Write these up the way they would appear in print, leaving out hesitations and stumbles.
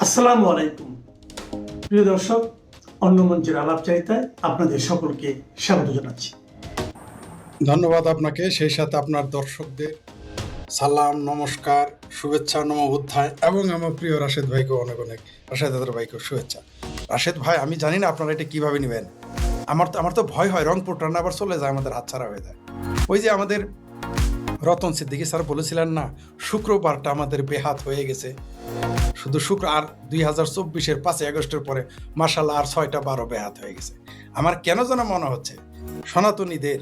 আসসালামু আলাইকুম প্রিয় দর্শক, অন্য মঞ্চের আলাপচারিতায় আপনাদের সকলকে স্বাগত জানাচ্ছি। ধন্যবাদ আপনাকে, সেই সাথে আপনার দর্শকদের সালাম, নমস্কার, শুভেচ্ছা, নমোবুদ্ধায় এবং আমার প্রিয় রাশেদ ভাইকে অনেক অনেক, রাশেদ দাদার ভাইকেও শুভেচ্ছা। রাশেদ ভাই, আমি জানি না আপনারা এটা কিভাবে নেবেন। আমার তো ভয় হয় রংপুর টানা আবার চলে যায়, আমাদের হাতছাড়া হয়ে যায়। ওই যে আমাদের রতন সিদ্দিকী স্যার বলেছিলেন না, শুক্রবারটা আমাদের বেহাত হয়ে গেছে। শুধু শুক্র আর 2024-এর 5 আগস্টের পরে মাশাআল্লাহ আর 6টা 12 বেহাত হয়ে গেছে। আমার কেন যেন মনে হচ্ছে সনাতনীদের,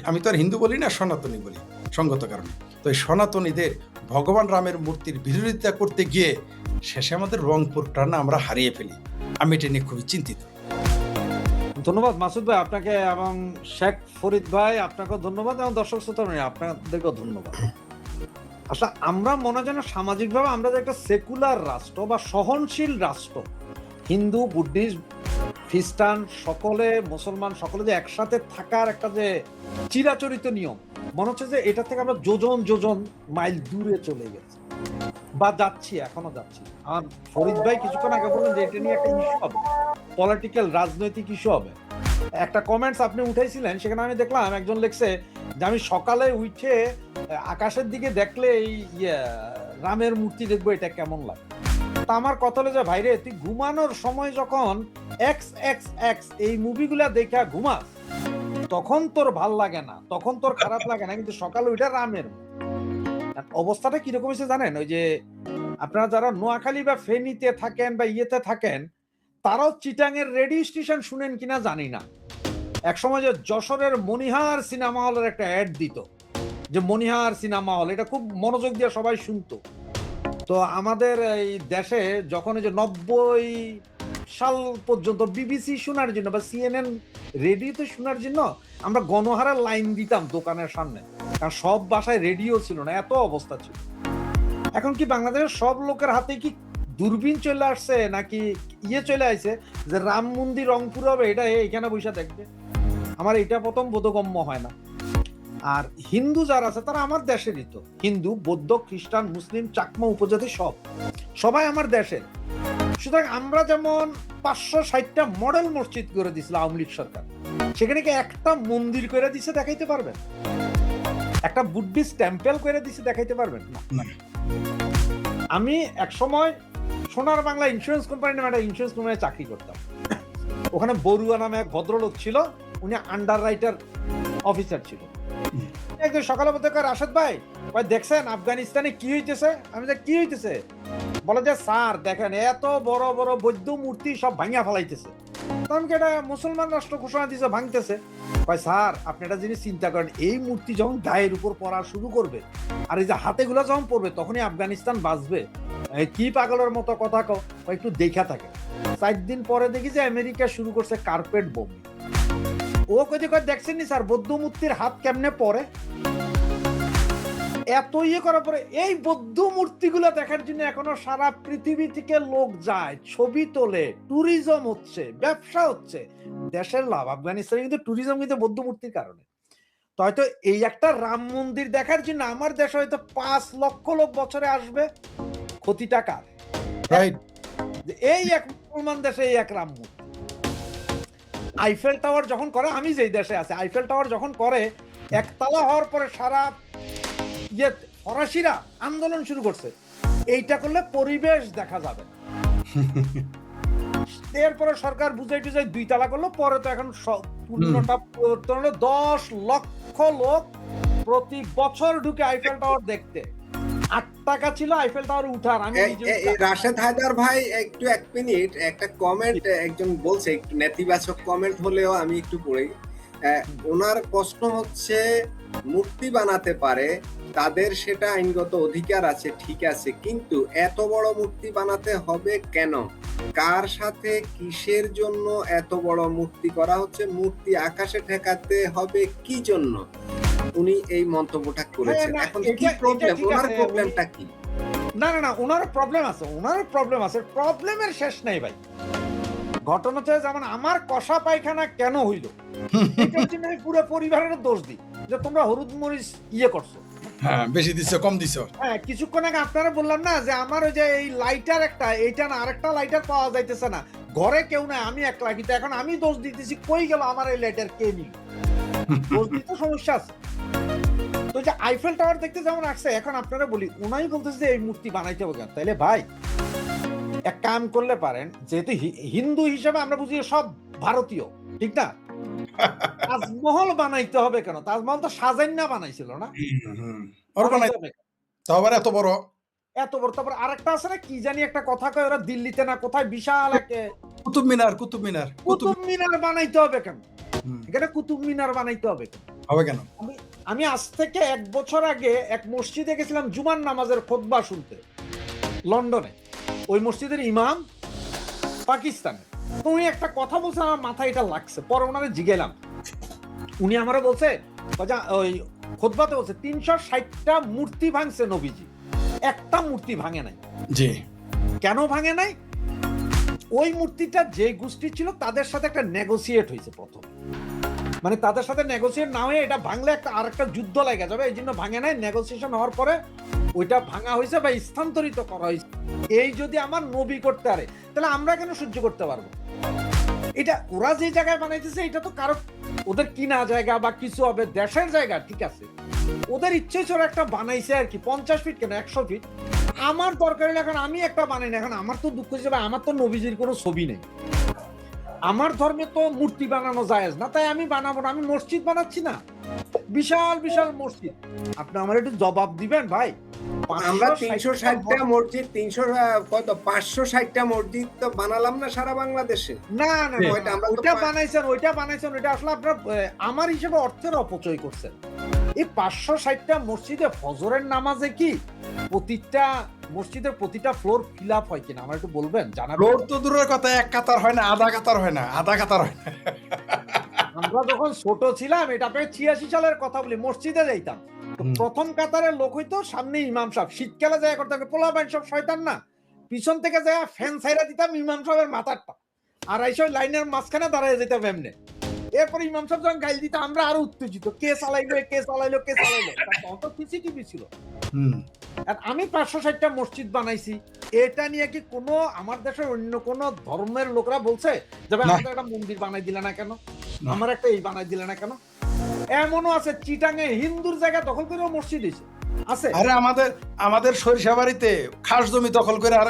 আমি তো আর হিন্দু বলি না, সনাতনী বলি সঙ্গত কারণে, তো এই সনাতনীদের ভগবান রামের মূর্তির বিরোধিতা করতে গিয়ে শেষে আমাদের রংপুরটা না আমরা হারিয়ে ফেলি। আমি এটা নিয়ে খুবই চিন্তিত। ধন্যবাদ মাসুদ ভাই আপনাকে, এবং শেখ ফরিদ ভাই আপনাকেও ধন্যবাদ, এবং দর্শক শ্রোতা আপনাদেরকেও ধন্যবাদ। আসলে আমরা মনে হয় যেন সামাজিকভাবে আমরা যে একটা সেকুলার রাষ্ট্র বা সহনশীল রাষ্ট্র, হিন্দু, বুদ্ধিস্ট, খ্রিস্টান সকলে, মুসলমান সকলে যে একসাথে থাকার একটা যে চিরাচরিত নিয়ম, মনে হচ্ছে যে এটা থেকে আমরা যোজন যোজন মাইল দূরে চলে গেছি বা যাচ্ছি, এখনো যাচ্ছি। আর ফরিদ ভাই কিছুক্ষণ আগে বললেন যে এটা নিয়ে একটা ইস্যু হবে, পলিটিক্যাল, রাজনৈতিক ইস্যু হবে। একটা কমেন্টস আপনি উঠাইছিলেন, সেখানে আমি দেখলাম একজন লিখছে যে আমি সকালে উঠে আকাশের দিকে দেখলে এই রামের মূর্তি দেখবো, এটা কেমন লাগে। তা আমার কথা হলো যে ভাইরে, তুই ঘুমানোর সময় যখন এক্স এক্স এক্স এই মুভিগুলা দেখা ঘুমাস, তখন তোর ভাল লাগে না, তখন তোর খারাপ লাগে না, কিন্তু সকালে ওইটা রামের অবস্থাটা কিরকম হয়েছে জানেন? ওই যে আপনারা যারা নোয়াখালী বা ফেনীতে থাকেন বা ইয়েতে থাকেন, তারাও চিটাং এর রেডিও স্টেশন শুনেন কিনা জানি না। এক সময় যে যশোরের মনিহার সিনেমা হলের একটা অ্যাড দিত, যে মনিহার সিনেমা হল, এটা খুব মনোযোগ দিয়ে সবাই শুনতো। তো আমাদের এই দেশে যখন এই যে 90 সাল পর্যন্ত বিবিসি শোনার জন্য বা সিএনএন রেডিওতে শোনার জন্য আমরা গণহারা লাইন দিতাম দোকানের সামনে, কারণ সব বাসায় রেডিও ছিল না, এত অবস্থা ছিল। এখন কি বাংলাদেশের সব লোকের হাতে কি দূরবীন চলে আসছে, নাকি চলে আসছে যে রাম মন্দির রংপুর হবে, এটা এখানে বসে দেখবে? আমার এটা প্রথম বোধগম্য হয় না। আর হিন্দু যারা আছে তারা আমার দেশেরই, তো হিন্দু, বৌদ্ধ, খ্রিস্টান, মুসলিম, চাকমা, উপজাতি সবাই আমার দেশের। সুতরাং আমরা যেমন 560টা মডেল মসজিদ করে দিছিল আওয়ামী লীগ সরকার, সেখানে কি একটা মন্দির করে দিছে দেখাইতে পারবেন? একটা বুদ্ধিস্ট টেম্পল করে দিছে দেখাইতে পারবেন? না। আমি এক সময় সোনার বাংলা ইন্স্যুরেন্স কোম্পানি নামে একটা ইন্স্যুরেন্স কোম্পানি চাকরি করতাম। ওখানে বড়ুয়া নামে এক ভদ্রলোক ছিল, উনি আন্ডার রাইটার অফিসার ছিল। একদিন সকালে বলতে কয়, রাশেদ ভাই দেখছেন আফগানিস্তানে কি হইতেছে? আমি যে কি হইতেছে? বলে যে স্যার দেখেন, এত বড় বড় বৌদ্ধ মূর্তি সব ভাঙিয়া ফেলাইতেছে। তখন এটা মুসলমান রাষ্ট্র ঘোষণা দিয়েছে, ভাঙতেছে। ভাই স্যার, আপনি একটা জিনিস চিন্তা করেন, এই মূর্তি যখন গায়ের উপর পড়া শুরু করবে আর এই যে হাতে গুলো যখন পড়বে, তখনই আফগানিস্তান বাঁচবে। কি পাগলের মতো কথা কও, একটু দেখা থাকে। 4 দিন পরে দেখি যে আমেরিকা শুরু করছে কার্পেট বোম। ও কয় দেখছেন নি স্যার বৌদ্ধ মূর্তির হাত কেমনে পড়ে? এত করার পরে এই বৌদ্ধ মূর্তিগুলো দেখার জন্য এখনো সারা পৃথিবী থেকে লোক যায়, ছবি তোলে, ট্যুরিজম হচ্ছে, ব্যবসা হচ্ছে, দেশের লাভ। আফগানিস্তানে কিন্তু ট্যুরিজম কিন্তু বৌদ্ধ মূর্তির কারণে। তো হয়তো এই একটা রাম মন্দির দেখার জন্য আমার দেশে হয়তো 5 লক্ষ লোক বছরে আসবে, ক্ষতি টাকার। এই এক মুসলমান দেশে এই এক রাম মন্দির। আইফেল টাওয়ার যখন করে, আমি যেই দেশে আছি, আইফেল টাওয়ার যখন করে, একতলা হওয়ার পরে সারা ফরাসিরা আন্দোলন শুরু করছে, এইটা করলে পরিবেশ দেখা যাবে। এরপরে সরকার বুঝাই টুজাই 2 তালা করলো, পরে তো এখন পূর্ণটা পরিবর্তন হলো। 10 লক্ষ লোক প্রতি বছর ঢুকে আইফেল টাওয়ার দেখতে। 8 টাকা ছিল আইফেল টাওয়ার উঠার। আমি রাশেদ হায়দার ভাই, একটু 1 মিনিট, একটা কমেন্ট একজন বলছে, একটু নেতিবাচক কমেন্ট হলেও আমি একটু পড়ি। ওনার প্রশ্ন হচ্ছে, মূর্তি বানাতে পারে, তাদের সেটা আইনগত অধিকার আছে, ঠিক আছে, কিন্তু এত বড় মূর্তি বানাতে হবে কেন? কার সাথে কিসের জন্য এত বড় মূর্তি করা হচ্ছে? মূর্তি আকাশে ঠেকাতে হবে কি জন্য? উনি এই মন্তব্যটা করেছেন। এখন কি প্রবলেম, ওনার প্রবলেমটা কি? না না না, ওনার প্রবলেম আছে, ওনার প্রবলেম আছে, প্রবলেমের শেষ নাই ভাই। ঘটনা হচ্ছে যেমন আমার কষা পায়খানা কেন হইল, এটার জন্য আমি পুরো পরিবারের দোষ দিই যে তোমরা হলুদ মরিচ করছো। হ্যাঁ, বেশি দিছো কম দিছো। হ্যাঁ, কিছুক্ষণ আগে আপনারা বললাম না যে আমার ওই যে এই লাইটার একটা, এইটা না আরেকটা লাইটার পাওয়া যাইতেছে না, ঘরে কেউ নাই, আমি একলা, কিন্তু এখন আমি দোষ দিতেছি কই গেল আমার এই লাইটার, কে নিল? দোষ দিতে সমস্যা আছে। তো যে আইফেল টাওয়ার দেখতে যেমন আসছে, এখন আপনারা বলি ওনাই বলতেছে যে এই মূর্তি বানাইতে হবে কেন? তাইলে ভাই এক কাম করলে পারেন, যেহেতু হিন্দু হিসেবে আমরা বুঝি সব ভারতীয়, ঠিক না? তাজমহল বানাইতে হবে কেন? তাজমহল তো সাজাইন্না বানাইছিল না? ওর বানাই বানাইতে হবে কেন? তাও আবার এত বড়। এত বড়। তারপর আরেকটা আছে না, কি জানি একটা কথা কয় ওরা, দিল্লিতে না কোথায় বিশাল একটা কুতুব মিনার, কুতুব মিনার, কুতুব মিনার বানাইতে হবে কেন? হুম, এখানে কুতুব মিনার বানাইতে হবে কেন? হবে কেন? আমি আজ থেকে 1 বছর আগে এক মসজিদে গেছিলাম জুমার নামাজের খুতবা শুনতে, লন্ডনে। ওই মসজিদের ইমাম পাকিস্তানে। তো উনি একটা কথা বলছে, আমার মাথায় এটা লাগছে, পরে ওনারে জিগেলাম। উনি আমারে বলছে, ওই খুতবাতে বলছে 360টা মূর্তি ভাঙছে নবীজি, একটা মূর্তি ভাঙে নাই। জি। কেন ভাঙে নাই? ওই মূর্তিটা যে গোষ্ঠী ছিল তাদের সাথে একটা নেগোসিয়েট হয়েছে প্রথম, মানে তাদের সাথে নেগোসিয়েট না হয়ে এটা ভাঙলে একটা আরেকটা যুদ্ধ লেগে যাবে, এই জন্য ভাঙে নাই। নেগোসিয়েশন হওয়ার পরে ওইটা ভাঙা হয়েছে বা স্থানান্তরিত করা হয়েছে। এই যদি আমার নবী করতে পারে, তাহলে আমরা কেন সহ্য করতে পারবো? এটা ওরা যে জায়গায় বানাইতেছে, এটা তো কারো ওদের কিনা জায়গা বা কিছু হবে, দেশের জায়গা, ঠিক আছে, ওদের ইচ্ছে ছিল একটা বানাইছে আর কি, 50 ফিট কেন 100 ফিট। আমার দরকার হলে এখন আমি একটা বানাই না, এখন আমার তো দুঃখ হিসেবে আমার তো নবীজির কোনো ছবি নেই, আমার ধর্মে তো মূর্তি বানানো জায়েজ না, তাই আমি বানাবো না। আমি মসজিদ বানাচ্ছি না, বিশাল বিশাল মসজিদ। আপনি আমার একটু জবাব দিবেন ভাই। আমরা 360টা মসজিদ, 560টা মসজিদ তো বানালাম না সারা বাংলাদেশে? না না না, ওইটা আমরা তো ওইটা বানাইছেন, ওইটা আসলে আপনার আমার হিসেবে অর্থের অপচয় করছেন। এই 560টা মসজিদে ফজরের নামাজে কি প্রতিটা মসজিদের প্রতিটা ফ্লোর ফিল আপ হয় কিনা আমার একটু বলবেন, জানাবেন? ফ্লোর তো দূরের কথা, এক কাতার হয় না, আধা কাতার হয় না, আধা কাতার হয় না। আমরা যখন ছোট ছিলাম, এটা আপনাকে 86 সালের কথা বলি, মসজিদে যাইতাম, তো প্রথম কাতারের লোক হইতো সামনে ইমাম সাহেব, শীতকালে যায় করতে হবে, পোলাপাইন সব শয়তান না, পিছন থেকে যায় ফ্যান ছাইরা দিতাম ইমাম সাহেবের মাথারটা, আর এইসব লাইনের মাঝখানে দাঁড়ায় যেতাম এমনি। এরপর ইমাম সাহেব যখন গাইল দিত, আমরা আরো উত্তেজিত, কে চালাইলো কে চালাইলো কে চালাইলো। তখন তো সিসিটিভি ছিল। আর আমি 560টা মসজিদ বানাইছি, এটা নিয়ে কি কোনো আমার দেশের অন্য কোন ধর্মের লোকরা বলছে যে ভাই আমাদের একটা মন্দির বানাই দিলে না কেন, আমার একটা এই বানাই দিলে না কেন? এমনও আছে চিটাঙে হিন্দুর জায়গা দখল করে মসজিদ আছে। আরে আমাদের সরিষাবাড়িতে খাস জমি দখল করে আর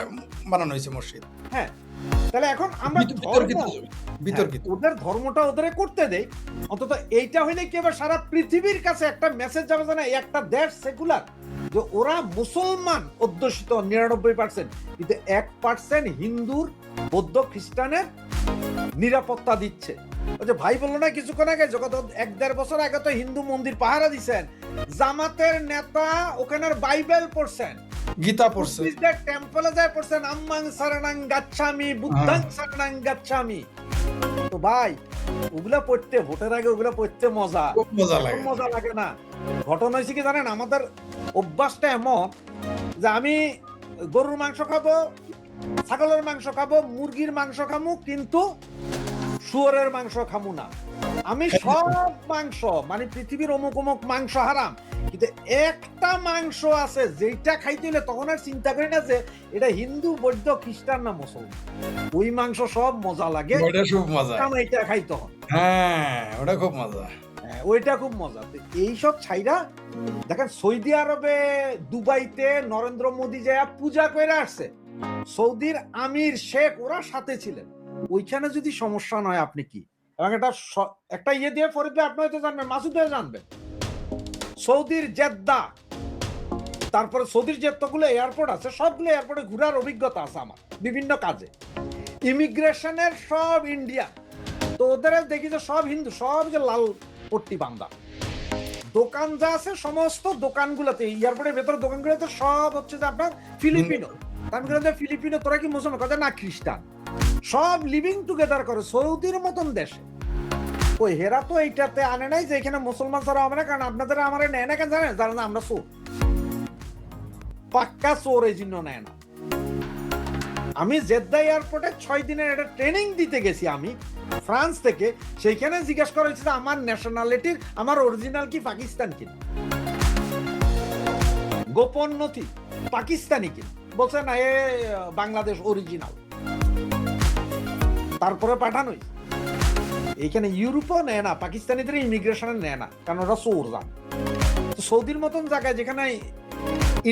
বানানো হয়েছে মসজিদ। হ্যাঁ, তাহলে এখন আমরা বিতর্কিত, ওদের ধর্মটা ওদের করতে দেই, অন্তত এইটা হইলে কি এবার সারা পৃথিবীর কাছে একটা মেসেজ যাবে যে না, একটা দেশ সেকুলার, যে ওরা মুসলমান অধ্যুষিত 99%, কিন্তু 1% হিন্দুর, বৌদ্ধ, খ্রিস্টানের নিরাপত্তা দিচ্ছে। ওই যে ভাই বললো না কিছুক্ষণ আগে, যখন 1-1.5 বছর আগে তো হিন্দু মন্দির পাহারা দিচ্ছেন, জামাতের নেতা ওখানের বাইবেল পড়ছেন, গীতা পড়ছে, টেম্পলে যায় পড়ছেন আম্মাং শরণাং গাচ্ছামি বুদ্ধাং শরণাং গাচ্ছামি। তো ভাই ওগুলা পড়তে, ভোটের আগে ওগুলা পড়তে মজা লাগে না। ঘটনা হয়েছে কি জানেন, আমাদের অভ্যাসটা এমন যে আমি গরুর মাংস খাবো, ছাগলের মাংস খাবো, মুরগির মাংস খামু, কিন্তু শুয়োরের মাংস খামু না। আমি সব মাংস, মানে পৃথিবীর অমুক অমুক মাংস হারাম, কিন্তু একটা মাংস আছে যেটা খাইতে হলে তখন আর চিন্তা করি না যে এটা হিন্দু, বৌদ্ধ, খ্রিস্টান না মুসলমান, ওই মাংস সব মজা লাগে, এটা খাই তখন। হ্যাঁ, ওটা খুব মজা, ওইটা খুব মজা। এইসব ছাইরা দেখেন সৌদি আরবে, দুবাইতে নরেন্দ্র মোদী যায় পূজা করে আসছে, সৌদির আমির, শেখ ওরা সাথে ছিলেন, ওইখানে যদি সমস্যা নয় আপনি কি? এবং একটা ইয়ে দিয়ে ফরিদ ভাই আপনি হয়তো জানবেন, মাসুদ ভাই জানবেন, সৌদির জেদ্দা, তারপরে সৌদির যতগুলো এয়ারপোর্ট আছে সবগুলো এয়ারপোর্টে ঘোরার অভিজ্ঞতা আছে আমার বিভিন্ন কাজে। ইমিগ্রেশনের সব ইন্ডিয়া, তো ওদের দেখি যে সব হিন্দু, সব যে লাল পট্টি বান্ধা, দোকান যা আছে সমস্ত দোকানগুলোতে, এয়ারপোর্টের ভেতরে দোকানগুলোতে সব হচ্ছে যে আপনার ফিলিপিনো। ফিলিপিনো তোরা কি মুসলমান? কথা না, খ্রিস্টান, সব লিভিং টুগেদার করে সৌদির মতন দেশে। ওই হেরা তো এইটাতে আনে নাই যে এখানে মুসলমান ছাড়া হবে না, কারণ আপনাদের আমার নেয় না কেন জানেন? জানেন আমরা চোর, পাক্কা চোর, এই জন্য নেয় না। আমি জেদ্দা এয়ারপোর্টে 6 দিনের একটা ট্রেনিং দিতে গেছি আমি ফ্রান্স থেকে, সেইখানে জিজ্ঞেস করা হয়েছে আমার ন্যাশনালিটির, আমার অরিজিনাল কি পাকিস্তান কিনা। গোপন নথি পাকিস্তানি কিনা, বলছে না এ বাংলাদেশ অরিজিনাল, তারপরে পাঠানোই। এইখানে ইউরোপও নেয় না, পাকিস্তানিদের ইমিগ্রেশনে নেয় না, কারণ ওরা চোর জান। সৌদির মতন জায়গায় যেখানে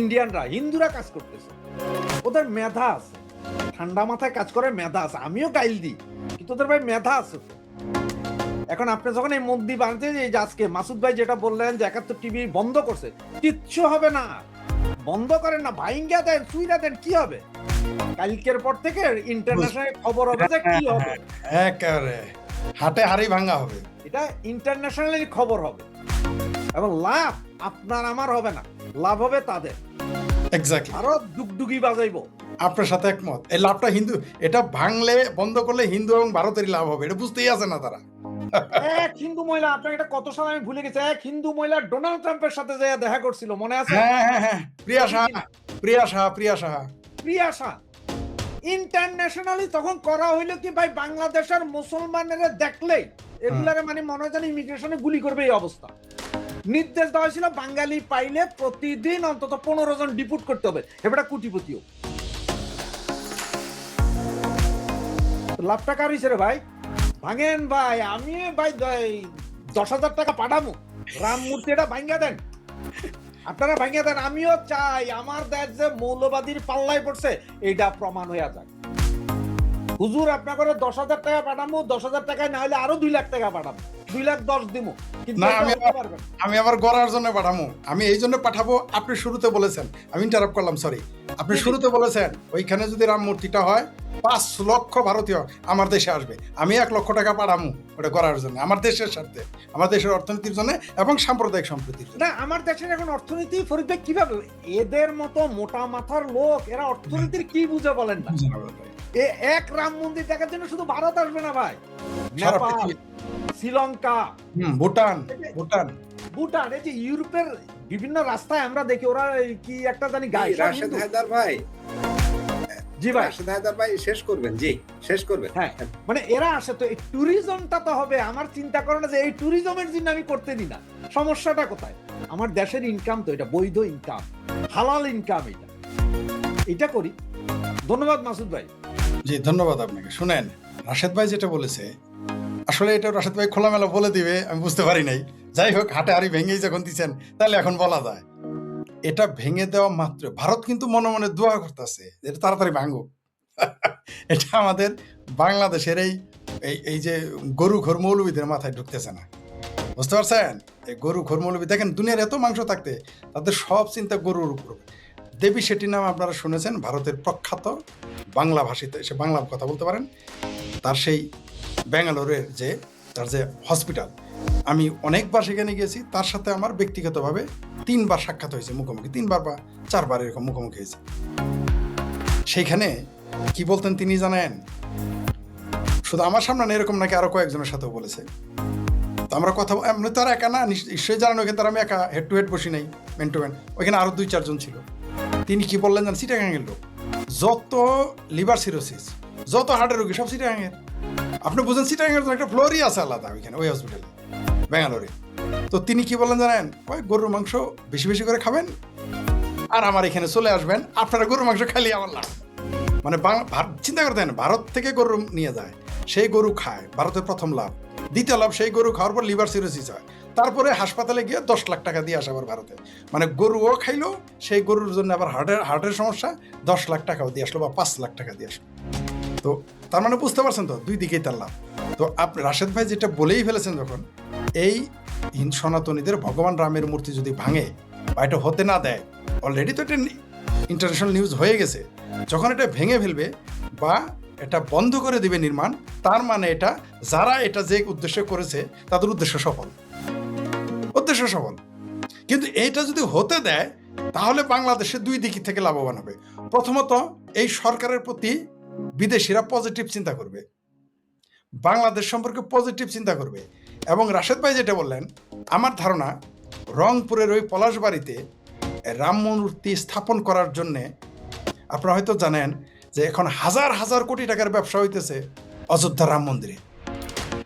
ইন্ডিয়ানরা হিন্দুরা কাজ করতেছে, ওদের মেধা আছে, ঠান্ডা মাথায় কাজ করে, মেধা আছে। আমিও গাইল দিই, কিন্তু ওদের ভাই মেধা আছে। এখন আপনি যখন এই মন্দির বানাতে যে আজকে মাসুদ ভাই যেটা বললেন যে 71 টিভি বন্ধ করছে, কিচ্ছু হবে না, বন্ধ করেন না, ভাইঙ্গা দেন, চুইরা দেন, কি হবে? কালকের পর থেকে ইন্টারন্যাশনাল খবর হবে যে কি হবে, একেবারে হাটে হাড়ি ভাঙা হবে, এটা ইন্টারন্যাশনালি খবর হবে। এবং লাভ আপনার আমার হবে না, লাভ হবে তাদের। এক্স্যাক্টলি, আরো ডুগডুগি বাজাইবো। আপনার সাথে একমত। এই লাভটা হিন্দু, এটা ভাঙলে বন্ধ করলে হিন্দু এবং ভারতেরই লাভ হবে, এটা বুঝতেই আছে না তারা। এক হিন্দু মহিলা, আপনাকে এটা কত সাল আমি ভুলে গেছি, এক হিন্দু মহিলা ডোনাল্ড ট্রাম্পের সাথে যে দেখা করছিল, মনে আছে? হ্যাঁ হ্যাঁ হ্যাঁ, প্রিয়া সাহা, প্রিয়া সাহা, প্রিয়া সাহা, প্রিয়াশা। ইন্টারন্যাশনালি তখন করা হইলো কি ভাই, বাংলাদেশের মুসলমানেরা দেখলেই এগুলারে মানে মনে হয় যেন ইমিগ্রেশনে গুলি করবে, এই অবস্থা। নির্দেশ দেওয়া হয়েছিল বাঙালি পাইলে প্রতিদিন অন্তত 15 জন ডিপুট করতে হবে, এবারে কোটিপতিও। লাভটা কার হইছে রে ভাই? ভাঙেন ভাই, আমি ভাই 10,000 টাকা পাঠামু, রাম মূর্তিটা ভাঙ্গা দেন, আপনারা ভাঙ্গা দেন। আমিও চাই আমার দেশ যে মৌলবাদীর পাল্লায় পড়ছে এইটা প্রমাণ হইয়া যায়। হুজুর আপনাকে 10,000 টাকা পাঠামু, 10,000 টাকায় না হলে আরো 2 লাখ টাকা পাঠাবো, 2,10,000 দিমু, কিন্তু না এটা হতে পারবে না। আমি আবার গড়ার জন্য পাঠাবো, আমি এই জন্য পাঠাবো। আপনি শুরুতে বলেছেন, আমি ইন্টারাপ্ট করলাম, সরি, আপনি শুরুতে বলেছেন ওইখানে যদি রাম মূর্তিটা হয় 5 লক্ষ ভারতীয় আমার দেশে আসবে, আমি 1 লক্ষ টাকা পাঠামু ওটা করার জন্য, আমার দেশের স্বার্থে, আমার দেশের অর্থনীতির জন্য এবং সাম্প্রদায়িক সম্প্রীতির জন্য। না, আমার দেশের এখন অর্থনীতি ফরিদ ভাই কিভাবে, এদের মতো মোটা মাথার লোক এরা অর্থনীতির কি বুঝে বলেন না। এ এক রাম মন্দির দেখার জন্য শুধু ভারত আসবে না ভাই, সারা নেপাল, পৃথিবী, শ্রীলঙ্কা, ভুটান, ভুটান, ভুটান, এই যে ইউরোপের বিভিন্ন রাস্তায় আমরা দেখি ওরা কি একটা জানি গায়ে। রাশেদ হায়দার ভাই, জি ভাই, রাশেদ হায়দার ভাই শেষ করবেন, জি শেষ করবেন। হ্যাঁ, মানে এরা আসে তো এই ট্যুরিজমটা তো হবে। আমার চিন্তা করে না যে এই ট্যুরিজমের জন্য আমি করতে দিই না, সমস্যাটা কোথায়? আমার দেশের ইনকাম তো এটা বৈধ ইনকাম, হালাল ইনকাম, এটা করি। ধন্যবাদ মাসুদ ভাই। জি ধন্যবাদ আপনাকে। শুনেন, রাশেদ ভাই যেটা বলেছে, আসলে এটা রাশেদ ভাই খোলামেলা বলে দিবে আমি বুঝতে পারি নাই। যাই হোক, হাটে হাড়ি ভেঙেই যখন দিচ্ছেন তাহলে এখন বলা যায়। এটা ভেঙে দেওয়া মাত্র ভারত কিন্তু মনে মনে দোয়া করতেছে এটা তাড়াতাড়ি ভাঙুক। এটা আমাদের বাংলাদেশের এই যে গরু ঘর মৌলবীদের মাথায় ঢুকতেছে না, বুঝতে পারছেন? এই গরু ঘর মৌলবী, দেখেন দুনিয়ার এত মাংস থাকতে তাদের সব চিন্তা গরুর উপর। দেবী শেট্টি নাম আপনারা শুনেছেন, ভারতের প্রখ্যাত বাংলা ভাষীতে, সে বাংলা কথা বলতে পারেন। তার সেই ব্যাঙ্গালোরের যে তার যে হসপিটাল, আমি অনেকবার সেখানে গিয়েছি, তার সাথে আমার ব্যক্তিগতভাবে 3 বার সাক্ষাৎ হয়েছে, মুখোমুখি 3 বার বা 4 বার এরকম মুখোমুখি হয়েছে। সেইখানে কি বলতেন তিনি জানেন? শুধু আমার সামনে না, এরকম নাকি আরো কয়েকজনের সাথেও বলেছে। তো আমরা কথা, এমনি তারা একা না, নিশ্চয়ই জানেন ওখানে তারা আমি একা হেড টু হেড বসি নাই, মেন টু মেন, ওইখানে আরো 2-4 জন ছিল। তিনি কি বললেন জানেন? চিটাগাঙের লোক, যত লিভার সিরোসিস, যত হার্টের রোগী সব চিটাগাঙের। আপনি বুঝেন, চিটাগাঙের একটা ফ্লোরই আছে আলাদা ওইখানে, ওই হসপিটালে ব্যাঙ্গালোরে। তো তিনি কি বললেন জানেন? ওই গরুর মাংস বেশি বেশি করে খাবেন আর আমার এখানে চলে আসবেন, আপনারা গরুর মাংস খালি আমার লাভ। মানে চিন্তা করতে হয় না, ভারত থেকে গরু নিয়ে যায়, সেই গরু খায়, ভারতের প্রথম লাভ। দ্বিতীয় লাভ, সেই গরু খাওয়ার পর লিভার সিরোসিস হয়, তারপরে হাসপাতালে গিয়ে 10 লাখ টাকা দিয়ে আসে আবার ভারতে। মানে গরুও খাইলো, সেই গরুর জন্য আবার হার্টের সমস্যা, 10 লাখ টাকাও দিয়ে আসলো বা 5 লাখ টাকা দিয়ে আসলো। তো তার মানে বুঝতে পারছেন তো, 2 দিকেই তার লাভ। তো আপনি রাশেদ ভাই যেটা বলেই ফেলেছেন, যখন এই হিন্দু সনাতনীদের ভগবান রামের মূর্তি যদি ভাঙে বা এটা হতে না দেয়, অলরেডি তো এটা ইন্টারন্যাশনাল নিউজ হয়ে গেছে, যখন এটা ভেঙে ফেলবে বা এটা বন্ধ করে দিবে নির্মাণ, তার মানে এটা যারা এটা যে উদ্দেশ্যে করেছে তাদের উদ্দেশ্য সফল, উদ্দেশ্য সফল। কিন্তু এইটা যদি হতে দেয় তাহলে বাংলাদেশে 2 দিক থেকে লাভবান হবে। প্রথমত, এই সরকারের প্রতি বিদেশিরা পজিটিভ চিন্তা করবে, বাংলাদেশ সম্পর্কে পজিটিভ চিন্তা করবে। এবং রাশেদ ভাই যেটা বললেন, আমার ধারণা রংপুরের ওই পলাশবাড়িতে রাম মূর্তি স্থাপন করার জন্যে, আপনারা হয়তো জানেন যে এখন হাজার হাজার কোটি টাকার ব্যবসা হইতেছে অযোধ্যা রাম মন্দিরে।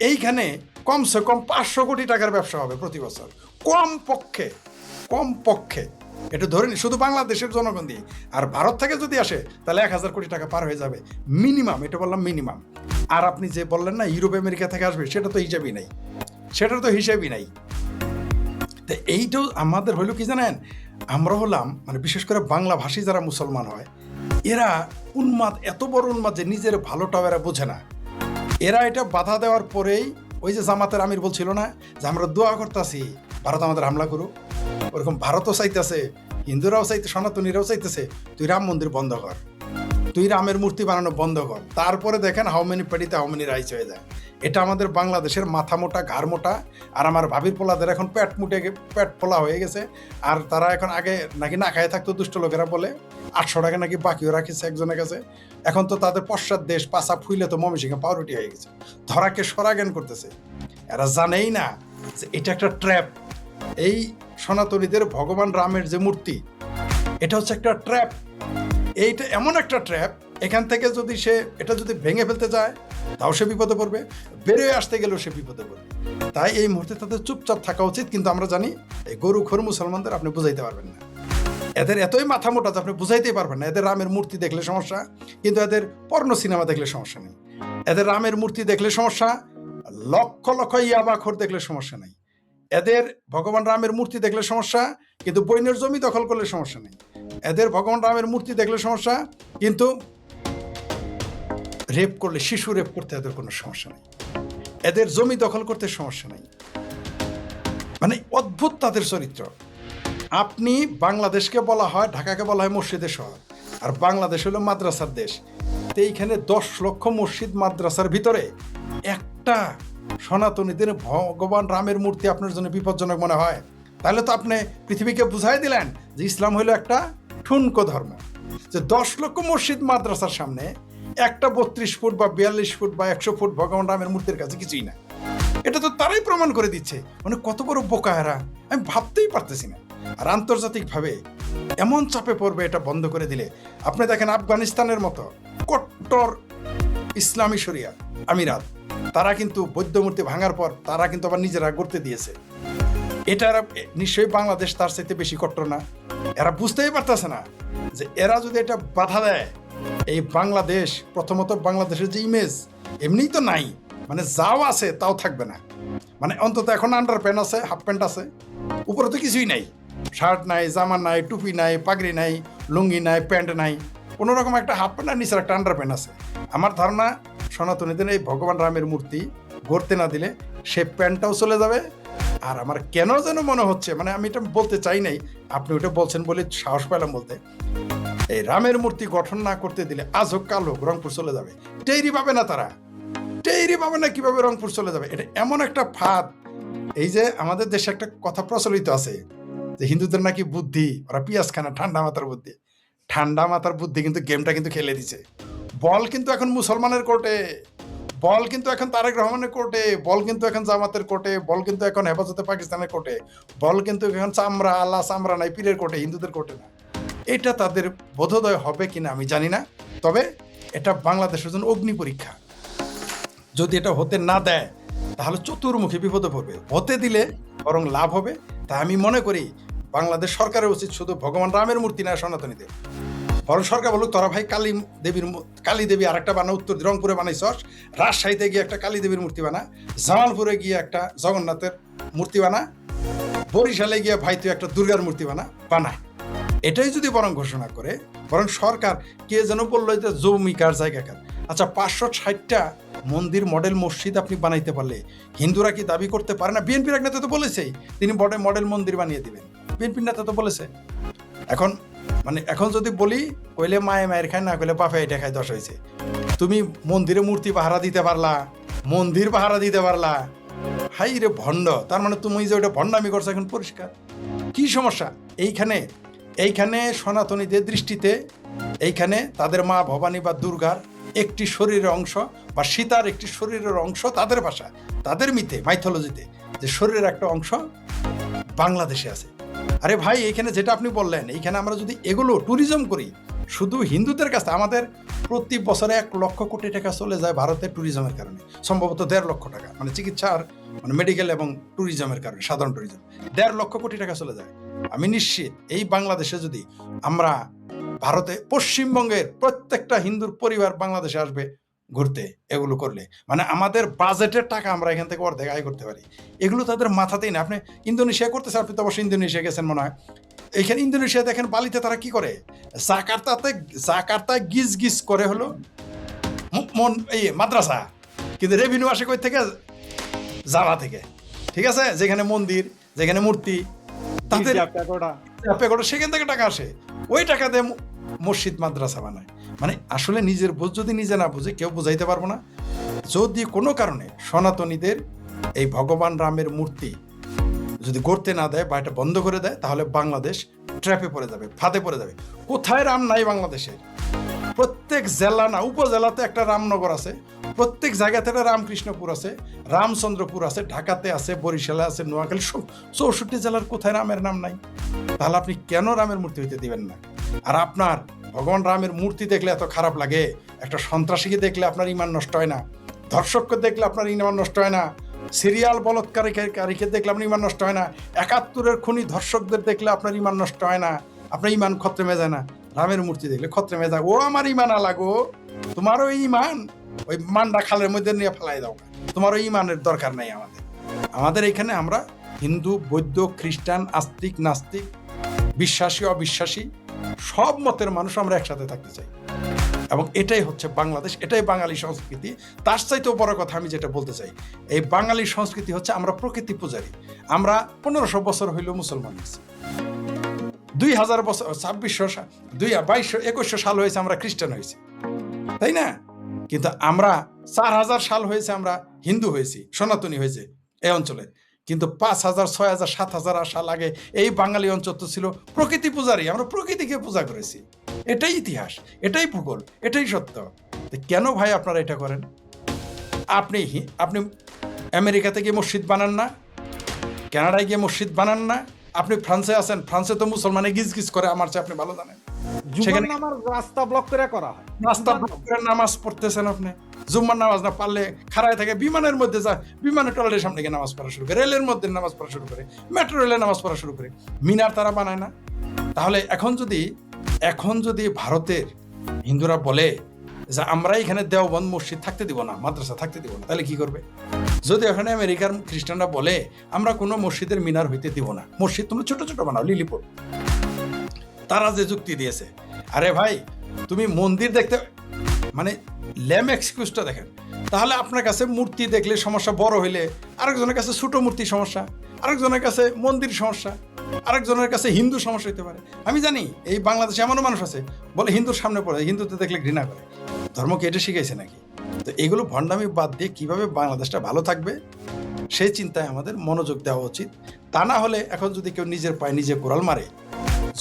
এইখানে কমসে কম 500 কোটি টাকার ব্যবসা হবে প্রতি বছর, কম পক্ষে এটা ধরে নি শুধু বাংলাদেশের জনগণ দিয়ে। আর ভারত থেকে যদি আসে তাহলে 1,000 কোটি টাকা পার হয়ে যাবে মিনিমাম, এটা বললাম মিনিমাম। আর আপনি যে বললেন না ইউরোপ আমেরিকা থেকে আসবে, সেটা তো হিসাবই নাই, সেটার তো হিসাবই নাই। তো এইটাও আমাদের হইলো কি জানেন, আমরা হলাম মানে বিশেষ করে বাংলা ভাষী যারা মুসলমান হয়, এরা উন্মাদ, এত বড় উন্মাদ যে নিজের ভালোটাও এরা বোঝে না। এরা এটা বাধা দেওয়ার পরেই ওই যে জামাতের আমির বলছিল না যে আমরা দোয়া করতেছি ভারত আমাদের হামলা করুক, ওরকম ভারতও চাইতেছে, হিন্দুরাও চাইতে, সনাতনীরাও চাইতেছে তুই রাম মন্দির বন্ধ কর, তুই রামের মূর্তি বানানো বন্ধ কর। তারপরে দেখেন হাউ মেনি পেটিতে হাউ মেনি রাইস হয়ে যায়। এটা আমাদের বাংলাদেশের মাথা মোটা, ঘাড় মোটা। আর আমার ভাবির পোলাদের এখন পেট পোলা হয়ে গেছে। আর তারা এখন আগে নাকি না খায় থাকতো, দুষ্ট লোকেরা বলে 800 টাকা নাকি বাকিও রাখিছে একজনের কাছে। এখন তো তাদের পশ্চাৎ দেশ, পাশা ফুইলে তো ময়মনসিংহে পাউরুটি হয়ে গেছে, ধরাকে সরাজ্ঞান করতেছে। এরা জানেই না যে এটা একটা ট্র্যাপ। এই সনাতনীদের ভগবান রামের যে মূর্তি, এটা হচ্ছে একটা ট্র্যাপ। এইটা এমন একটা ট্র্যাপ, এখান থেকে যদি সে এটা যদি ভেঙে ফেলতে যায় তাও সে বিপদে পড়বে, বেরিয়ে আসতে গেলেও সে বিপদে পড়বে। তাই এই মুহূর্তে তাদের চুপচাপ থাকা উচিত। কিন্তু আমরা জানি এই গরু খোর মুসলমানদের আপনি বুঝাইতে পারবেন না, এদের এতই মাথা মোটা যে আপনি বুঝাইতেই পারবেন না। এদের রামের মূর্তি দেখলে সমস্যা, কিন্তু এদের পর্ণ সিনেমা দেখলে সমস্যা নেই। এদের রামের মূর্তি দেখলে সমস্যা, লক্ষ লক্ষ ইয়াবাখোর দেখলে সমস্যা নেই। এদের ভগবান রামের মূর্তি দেখলে সমস্যা, কিন্তু বইনের জমি দখল করলে সমস্যা নেই। এদের ভগবান রামের মূর্তি দেখলে সমস্যা, কিন্তু রেপ করলে, শিশু রেপ করতে এদের কোনো সমস্যা নেই। এদের জমি দখল করতে সমস্যা নেই। মানে অদ্ভুত তাদের চরিত্র। আপনি বাংলাদেশকে বলা হয়, ঢাকাকে বলা হয় মসজিদের শহর, আর বাংলাদেশ হলো মাদ্রাসার দেশ। তো এইখানে 10 লক্ষ মসজিদ মাদ্রাসার ভিতরে একটা সনাতনীদের ভগবান রামের মূর্তি আপনার জন্য বিপজ্জনক মনে হয়, তাহলে তো আপনি পৃথিবীকে বুঝাই দিলেন যে ইসলাম হলো একটা ঠুনকো ধর্ম। যে 10 লক্ষ মসজিদ মাদ্রাসার সামনে একটা 32 ফুট বা 42 ফুট বা 100 ফুট ভগবান রামের মূর্তির কাছে কিছুই না। এটা তো তারাই প্রমাণ করে দিচ্ছে। মানে কত বড় বোকা এরা, আমি ভাবতেই পারতেছি না। আর আন্তর্জাতিকভাবে এমন চাপে পড়বে এটা বন্ধ করে দিলে। আপনি দেখেন আফগানিস্তানের মতো কট্টর ইসলামী শরিয়া আমিরাত, তারা কিন্তু বৌদ্ধ মূর্তি ভাঙার পর তারা কিন্তু আবার নিজেরা গড়তে দিয়েছে। এটা নিশ্চয়ই বাংলাদেশ তার চাইতে বেশি কট্টর না। এরা বুঝতেই পারতেছে না যে এরা যদি এটা বাধা দেয়, এই বাংলাদেশ, প্রথমত বাংলাদেশের যে ইমেজ এমনিই তো নাই, মানে যাও আছে তাও থাকবে না। মানে অন্তত এখন আন্ডার প্যান্ট আছে, হাফ প্যান্ট আছে, উপরে তো কিছুই নাই, শার্ট নাই, জামা নাই, টুপি নাই, পাগড়ি নাই, লুঙ্গি নাই, প্যান্ট নাই, কোনো রকম একটা হাফ প্যান্ট আর নিচের একটা আন্ডার প্যান্ট আছে। আমার ধারণা সনাতনীদের এই ভগবান রামের মূর্তি গড়তে না দিলে সে প্যান্টটাও চলে যাবে। আর আমার কেন যেন মনে হচ্ছে, মানে আমি এটা বলতে চাই নাই, আপনি ওটা বলছেন বলে সাহস পেলাম বলতে, এই রামের মূর্তি গঠন না করতে দিলে আজ হোক কাল হোক রংপুর চলে যাবে। টেইরি পাবে না তারা, টেইরি পাবে না কিভাবে রংপুর চলে যাবে। এটা এমন একটা ফাঁদ। এই যে আমাদের দেশে একটা কথা প্রচলিত আছে যে হিন্দুদের নাকি বুদ্ধি, ওরা পিয়াজ খানা, ঠান্ডা মাথার বুদ্ধি। ঠান্ডা মাথার বুদ্ধি কিন্তু গেমটা কিন্তু খেলে দিছে। বল কিন্তু এখন মুসলমানের কোর্টে, বল কিন্তু এখন তারেক রহমানের কোর্টে, বল কিন্তু এখন জামাতের কোর্টে, বল কিন্তু এখন হেফাজতে পাকিস্তানের কোর্টে, বল কিন্তু এখন চামড়া, আল্লাহ চামড়া নাই, পীরের কোর্টে, হিন্দুদের কোর্টে না। এটা তাদের বোধোদয় হবে কিনা আমি জানি না, তবে এটা বাংলাদেশের জন্য অগ্নি পরীক্ষা। যদি এটা হতে না দেয় তাহলে চতুর্মুখী বিপদে পড়বে। হতে দিলে বরং লাভ হবে। তাই আমি মনে করি বাংলাদেশ সরকারের উচিত শুধু ভগবান রামের মূর্তি না সনাতনীদের, বরং সরকার বলুক তোরা ভাই কালী দেবী আর একটা বানা, উত্তর রংপুরে বানাইছস, রাজশাহীতে গিয়ে একটা কালী দেবীর মূর্তি বানা, জামালপুরে গিয়ে একটা জগন্নাথের মূর্তি বানা, বরিশালে গিয়ে ভাই তুই একটা দুর্গার মূর্তি বানা। এটাই যদি বরং ঘোষণা করে, বরং সরকার কে যেন বললো যে জমিকার জায়গাকার। আচ্ছা 560টা মন্দির, মডেল মসজিদ আপনি বানাইতে পারলে হিন্দুরা কি দাবি করতে পারে না? বিএনপির এক নেতা তো বলেছেই তিনি মডেল মন্দির বানিয়ে দিবেন, বিএনপির নেতা তো বলেছে। এখন যদি বলি কইলে মায়ের খায়, না কইলে বাপে এটা খায়, 10 হয়েছে। তুমি মন্দিরে মূর্তি পাহারা দিতে পারলা, মন্দির পাহারা দিতে পারলা, হাই রে ভণ্ড। তার মানে তুমি যে ওটা ভণ্ডামি করছো এখন পরিষ্কার। কি সমস্যা এইখানে সনাতনীদের দৃষ্টিতে এইখানে তাদের মা ভবানী বা দুর্গার একটি শরীরের অংশ বা সীতার একটি শরীরের অংশ, তাদের ভাষা, তাদের মিথে, মাইথোলজিতে যে শরীরের একটা অংশ বাংলাদেশে আছে। আরে ভাই এইখানে যেটা আপনি বললেন, এইখানে আমরা যদি এগুলো ট্যুরিজম করি, শুধু হিন্দুদের কাছে আমাদের প্রতি বছরে 1 লক্ষ কোটি টাকা চলে যায় ভারতের ট্যুরিজমের কারণে, সম্ভবত 1.5 লক্ষ টাকা, মানে চিকিৎসার, মানে মেডিকেল এবং ট্যুরিজমের কারণে, সাধারণ ট্যুরিজম 1.5 লক্ষ কোটি টাকা চলে যায়। আমি নিশ্চিত এই বাংলাদেশে যদি আমরা ভারতে পশ্চিমবঙ্গের প্রত্যেকটা হিন্দুর পরিবার বাংলাদেশে আসবে ঘুরতে, এগুলো করলে মানে আমাদের বাজেটের টাকা আমরা এখান থেকে অর্ধেক আয় করতে পারি। এগুলো তাদের মাথাতেই না। আপনি ইন্দোনেশিয়া করতেছে, আপনি তো অবশ্যই ইন্দোনেশিয়া গেছেন মনে হয়। এইখানে ইন্দোনেশিয়া দেখেন বালিতে তারা কি করে, জাকার্তায় গিজ গিজ করে হলো এই মাদ্রাসা, কিন্তু রেভিনিউ আসে কই থেকে? জাভা থেকে, ঠিক আছে, যেখানে মন্দির, যেখানে মূর্তি, তাদের সেখান থেকে টাকা আসে, ওই টাকা দিয়ে মসজিদ মাদ্রাসা বানায়। মানে আসলে নিজের বোঝ যদি নিজে না বুঝে কেউ বুঝাইতে পারবো না। যদি কোনো কারণে সনাতনীদের এই ভগবান রামের মূর্তি যদি গড়তে না দেয় বা এটা বন্ধ করে দেয়, তাহলে বাংলাদেশ ট্র্যাপে পড়ে যাবে, ফাঁদে পড়ে যাবে। কোথায় রাম নাই বাংলাদেশের? প্রত্যেক জেলা না উপজেলাতে একটা রামনগর আছে, প্রত্যেক জায়গাতে একটা রামকৃষ্ণপুর আছে, রামচন্দ্রপুর আছে, ঢাকাতে আছে, বরিশালে আছে, নোয়াখালী, 64 জেলার কোথায় রামের নাম নাই? তাহলে আপনি কেন রামের মূর্তি হইতে দিবেন না? আর আপনার ভগবান রামের মূর্তি দেখলে এত খারাপ লাগে, একটা সন্ত্রাসীকে দেখলে আপনার ইমান নষ্ট হয় না, ধর্ষককে দেখলে আপনার ইমান নষ্ট হয় না, সিরিয়াল বলৎকারীকে দেখলে আপনার ইমান নষ্ট হয় না, 71-এর খুনি ধর্ষকদের দেখলে আপনার ইমান নষ্ট হয় না, আপনার ইমান খত্রেমে যায় না? রামের মূর্তি দেখলে খত্রেমে যায়। ও আমার ইমান আলাগো, তোমারও ইমান ওই মান্ডা খালের মধ্যে নিয়ে ফেলাই দাও, তোমারও ইমানের দরকার নাই। আমাদের এখানে আমরা হিন্দু, বৌদ্ধ, খ্রিস্টান, আস্তিক, নাস্তিক, বিশ্বাসী, অবিশ্বাসী সব মতের মানুষ আমরা একসাথে থাকতে চাই, এবং এটাই হচ্ছে বাংলাদেশ, এটাই বাঙালি সংস্কৃতি। তার চাইতেও বড় কথা আমি যেটা বলতে চাই, এই বাঙালি সংস্কৃতি হচ্ছে আমরা প্রকৃতি পূজারী। আমরা 1500 বছর হইল মুসলমান হয়েছি, 2000 বছর, 2100 সাল হয়েছে আমরা খ্রিস্টান হয়েছি, তাই না? কিন্তু আমরা 4000 সাল হয়েছে আমরা হিন্দু হয়েছি, সনাতনী হয়েছে এই অঞ্চলে। কিন্তু 5000, 6000, 7000 সাল আগে এই বাঙালি অঞ্চল তো ছিল প্রকৃতি পূজারী, আমরা প্রকৃতিকে পূজা করেছি। এটাই ইতিহাস, এটাই ভূগোল, এটাই সত্য। কেন ভাই আপনারা এটা করেন? আপনি আমেরিকাতে গিয়ে মসজিদ বানান না, কানাডায় গিয়ে মসজিদ বানান না, আপনি ফ্রান্সে আছেন, ফ্রান্সে তো মুসলমানে গিজ গিজ করে, আমার চেয়ে আপনি ভালো জানেন। সেখানে রাস্তা ব্লক করে করা হয়, রাস্তা ব্লক করে নামাজ পড়তেছেন আপনি। জুম্মার নামাজ না পারলে খাড়ায় থাকে, বিমানের মধ্যে যায়, বিমানের টয়লেটের সামনে গিয়ে নামাজ পড়া শুরু করে, রেলের মধ্যে নামাজ পড়া শুরু করে, মেট্রো রেলে নামাজ পড়া শুরু করে। মিনার তারা বানায় না। তাহলে এখন যদি ভারতের হিন্দুরা বলে যে আমরা এখানে দেওবন্দ মসজিদ থাকতে দিব না, মাদ্রাসা থাকতে দিব না, তাহলে কি করবে? যদি এখানে আমেরিকার খ্রিস্টানরা বলে আমরা কোনো মসজিদের মিনার হইতে দিব না, মসজিদ তোমরা ছোট ছোট বানাও, লিলিপুর, তারা যে যুক্তি দিয়েছে, আরে ভাই তুমি মন্দির দেখতে, মানে ল্যাম এক্সকিউজটা দেখেন। তাহলে আপনার কাছে মূর্তি দেখলে সমস্যা বড় হইলে, আরেকজনের কাছে ছোট মূর্তি সমস্যা, আরেকজনের কাছে মন্দির সমস্যা, আরেকজনের কাছে হিন্দু সমস্যা হতে পারে। আমি জানি এই বাংলাদেশে এমনও মানুষ আছে বলে হিন্দুর সামনে পড়ে, হিন্দুতে দেখলে ঘৃণা করে। ধর্ম কি এটা শিখাইছে নাকি? তো এগুলো ভণ্ডামি বাদ দিয়ে কিভাবে বাংলাদেশটা ভালো থাকবে সেই চিন্তায় আমাদের মনোযোগ দেওয়া উচিত। তা না হলে এখন যদি কেউ নিজের পায়ে নিজে কোরাল মারে,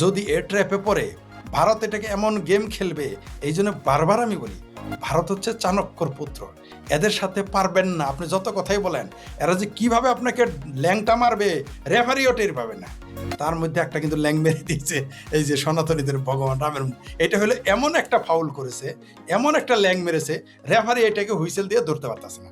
যদি এ ট্র্যাপে পড়ে, ভারত এটাকে এমন গেম খেলবে। এই জন্য বারবার আমি বলি, ভারত হচ্ছে চাণক্যর পুত্র, এদের সাথে পারবেন না। আপনি যত কথাই বলেন, এরা যে কিভাবে আপনাকে ল্যাংটা মারবে রেফারিও টের পাবে না। তার মধ্যে একটা কিন্তু ল্যাং মেরে দিয়েছে এই যে সনাতনীদের ভগবান রামের, এটা হলো এমন একটা ফাউল করেছে, এমন একটা ল্যাং মেরেছে, রেফারি এটাকে হুইসেল দিয়ে ধরতে পারতেছে না।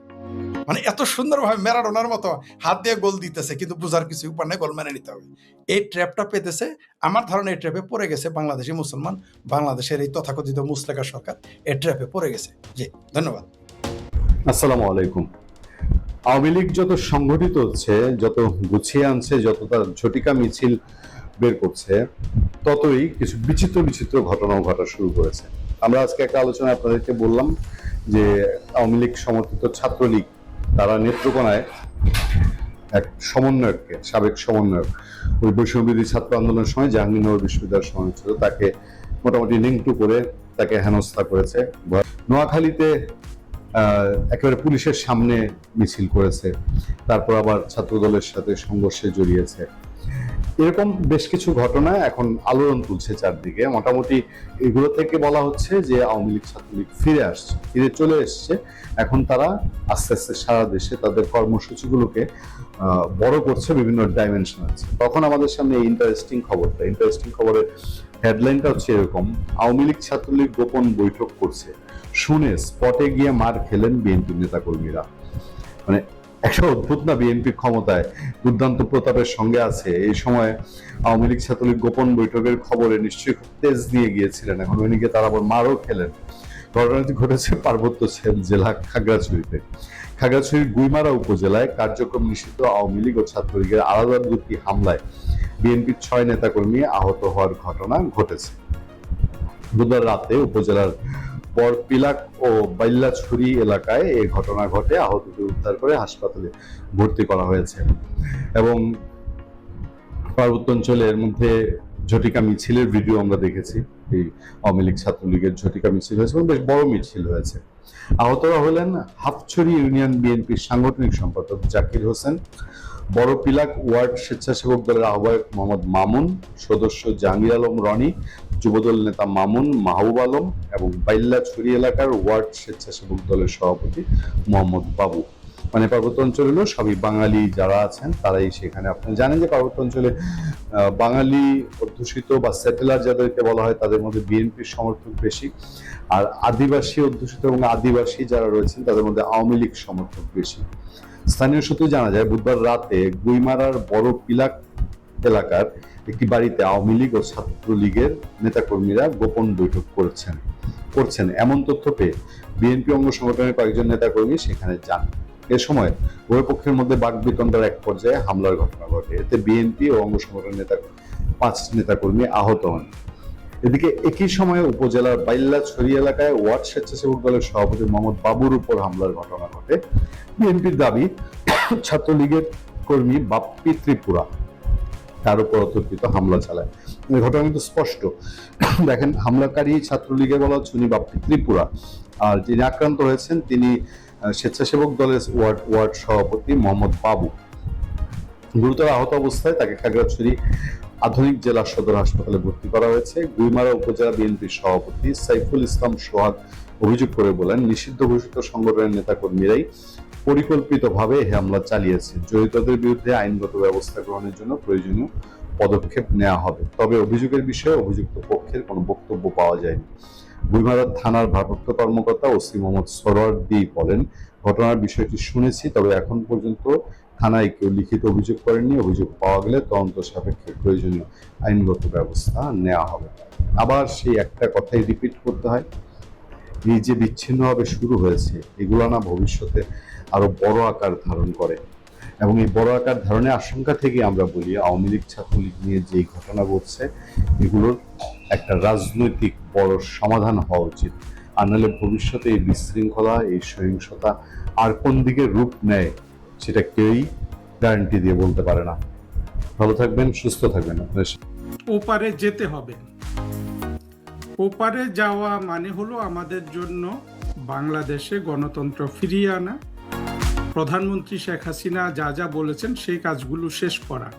মানে এত সুন্দরভাবে ম্যারাডোনার মতো হাত দিয়ে গোল দিতেছে, কিন্তু বুঝার কিছু উপায় নেই, গোল মেনে নিতে হবে। এই ট্র্যাপটা পেতেছে, আমার ধারণা এই ট্র্যাপে পড়ে গেছে বাংলাদেশি মুসলমান, বাংলাদেশের এই তথাকথিত মুসলেকা সরকার এই ট্র্যাপে পড়ে গেছে। জি, ধন্যবাদ। আসসালামু আলাইকুম। আওয়ামী লীগ যত সংগঠিত হচ্ছে, যত গুছিয়ে আনছে, যত তার ঝটিকা মিছিল বের করছে, ততই কিছু বিচিত্র বিচিত্র ঘটনাও ঘটা শুরু করেছে। আমরা আজকে একটা আলোচনা আপনাদেরকে বললাম যে আওয়ামী লীগ সমর্থিত ছাত্রলীগ তারা নেত্রকোনায় এক সমন্বয়ককে, সাবেক সমন্বয়ক, ওই বৈষম্যবিরোধী ছাত্র আন্দোলনের সময় জাহাঙ্গীরনগর বিশ্ববিদ্যালয়ের সমন্বয়ক ছিল, তাকে মোটামুটি লিঙ্ক করে তাকে হেনস্থা করেছে। নোয়াখালীতে একেবারে পুলিশের সামনে মিছিল করেছে, তারপর আবার ছাত্রদলের সাথে সংঘর্ষে জড়িয়েছে। এরকম বেশ কিছু ঘটনা এখন আলোড়ন তুলছে চারদিকে। মোটামুটি এগুলো থেকে বলা হচ্ছে যে আওয়ামী লীগ ছাত্রলীগ ফিরে চলে এসছে। এখন তারা আস্তে আস্তে সারা দেশে তাদের কর্মসূচিগুলোকে বড় করছে, বিভিন্ন ডাইমেনশন আছে। তখন আমাদের সামনে এই ইন্টারেস্টিং খবরের হেডলাইনটা হচ্ছে এরকম: আওয়ামী লীগ ছাত্রলীগ গোপন বৈঠক করছে, শুনে স্পটে গিয়ে মার খেলেন বিএনপি নেতাকর্মীরা। মানে একটা অদ্ভুত না, বিএনপি ক্ষমতায় দুর্দান্ত প্রতাপের সঙ্গে আছে, এই সময় আওয়ামী লীগ ছাত্রলীগ গোপন বৈঠকের খবরে নিশ্চয়ই খুব তেজ নিয়ে গিয়েছিলেন, এখন ওইদিকে তারা আবার মারও খেলেন। ঘটনাটি ঘটেছে পার্বত্য জেলা খাগড়াছড়িতে। খাগড়াছড়ির গুইমারা উপজেলায় কার্যক্রম নিষিদ্ধ আওয়ামী লীগ ও ছাত্রলীগের আলাদা দুটি হামলায় বিএনপির 6 নেতাকর্মী আহত হওয়ার ঘটনা ঘটেছে। বুধবার রাতে উপজেলার বরপিলাক ও বাইল্লাছড়ি এলাকায় এই ঘটনা ঘটে। আহতদের উদ্ধার করে হাসপাতালে ভর্তি করা হয়েছে। এবং পার্বত্য অঞ্চলের মধ্যে ঝটিকা মিছিলের ভিডিও আমরা দেখেছি। এই আওয়ামী লীগ ছাত্রলীগের ঝটিকা মিছিল হয়েছে এবং বেশ বড় মিছিল হয়েছে। আহতরা হলেন হাফছড়ি ইউনিয়ন বিএনপির সাংগঠনিক সম্পাদক জাকির হোসেন, বড়পিলাক ওয়ার্ড স্বেচ্ছাসেবক দলের আহ্বায়ক মোহাম্মদ মামুন, সদস্য জাহাঙ্গীর আলম রনি, যুবদল নেতা মামুন, মাহবুব আলম এবং বাইল্লাছড়ি এলাকার ওয়ার্ড স্বেচ্ছাসেবক দলের সভাপতি মোহাম্মদ বাবু। মানে পার্বত্য অঞ্চল হলো সবই বাঙালি যারা আছেন তারাই সেখানে। আপনি জানেন যে পার্বত্য অঞ্চলে বাঙালি অধ্যুষিত বা সেটেলার যাদেরকে বলা হয় তাদের মধ্যে বিএনপির সমর্থক বেশি, আর আদিবাসী অধ্যুষিত এবং আদিবাসী যারা রয়েছেন তাদের মধ্যে আওয়ামী লীগ সমর্থক বেশি। স্থানীয় সূত্রে জানা যায় বুধবার রাতে গুইমারার বড় পিলাক এলাকার একটি বাড়িতে আওয়ামী লীগ ও ছাত্রলীগের নেতাকর্মীরা গোপন বৈঠক করছেন এমন তথ্য পেয়ে বিএনপি অঙ্গ সংগঠনের কয়েকজন নেতাকর্মী সেখানে যান। এ সময় উভয় পক্ষের মধ্যে বাকবিতণ্ডার এক পর্যায়ে হামলার ঘটনা ঘটে। এতে বিএনপি ও অঙ্গ সংগঠনের 5 নেতাকর্মী আহত হন। এদিকে একই সময়ে উপজেলার বাইল্লাছড়ি এলাকায় ওয়ার্ড স্বেচ্ছাসেবক দলের সভাপতি মোহাম্মদ বাবুর উপর হামলার ঘটনা ঘটে। বিএনপির দাবি ছাত্রলীগের কর্মী বাপ্পি ত্রিপুরা তার উপর অতর্কিত হামলা চালায়। ঘটনা কিন্তু স্পষ্ট। দেখেন, হামলাকারী ছাত্রলীগের বলা হচ্ছে উনি বাপ্পি ত্রিপুরা, আর যিনি আক্রান্ত হয়েছেন তিনি স্বেচ্ছাসেবক দলের ওয়ার্ড সভাপতি মোহাম্মদ বাবু। গুরুতর আহত অবস্থায় তাকে খাগড়াছড়ি আধুনিক জেলা সদর হাসপাতালে ভর্তি করা হয়েছে। গুইমারা উপজেলা বিএনপির সভাপতি সাইফুল ইসলাম সোহাগ অভিযোগ করে বলেন, নিষিদ্ধ ঘোষিত সংগঠনের নেতাকর্মীরাই পরিকল্পিতভাবে এই হামলা চালিয়েছে। জড়িতদের বিরুদ্ধে আইনগত ব্যবস্থা গ্রহণের জন্য প্রয়োজনীয় পদক্ষেপ নেওয়া হবে। তবে অভিযোগের বিষয়ে অভিযুক্ত পক্ষের কোনো বক্তব্য পাওয়া যায়নি। গুইমারা থানার ভারপ্রাপ্ত কর্মকর্তা ওসি মোহাম্মদ সরওয়ার্দী বলেন, ঘটনার বিষয়টি শুনেছি, তবে এখন পর্যন্ত থানায় কেউ লিখিত অভিযোগ করেননি। অভিযোগ পাওয়া গেলে তদন্ত সাপেক্ষে প্রয়োজনীয় আইনগত ব্যবস্থা নেওয়া হবে। আবার সেই একটা কথাই রিপিট করতে হয়, এই যে বিচ্ছিন্নভাবে শুরু হয়েছে এগুলো না ভবিষ্যতে আরো বড় আকার ধারণ করে, এবং এই বড় আকার ধারণের আশঙ্কা থেকে আমরা বলি আওয়ামী লীগ ছাত্রলীগ নিয়ে যে ঘটনা ঘটছে এগুলোর একটা রাজনৈতিক বড় সমাধান হওয়া উচিত। আর নাহলে ভবিষ্যতে এই বিশৃঙ্খলা, এই সহিংসতা আর কোন দিকে রূপ নেয় সেটা কেউই গ্যারান্টি দিয়ে বলতে পারে না। ভালো থাকবেন, সুস্থ থাকবেন। ওপারে যেতে হবে। ওপারে যাওয়া মানে হলো আমাদের জন্য বাংলাদেশে গণতন্ত্র ফিরিয়ে আনা, প্রধানমন্ত্রী শেখ হাসিনা যা যা বলেছেন সেই কাজগুলো শেষ করা,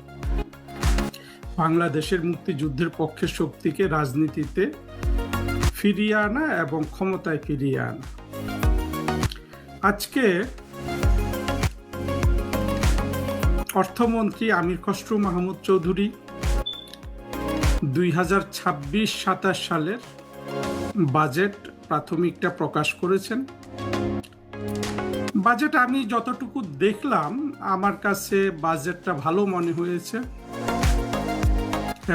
বাংলাদেশের মুক্তিযুদ্ধের পক্ষে শক্তিকে রাজনীতিতে ফিরিয়ে আনা এবং ক্ষমতায় ফিরিয়ে আনা। আজকে অর্থমন্ত্রী আমির খসরু মাহমুদ চৌধুরী 2026-27 সালের বাজেট প্রাথমিকটা প্রকাশ করেছেন। বাজেট আমি যতটুকু দেখলাম আমার কাছে বাজেটটা ভালো মনে হয়েছে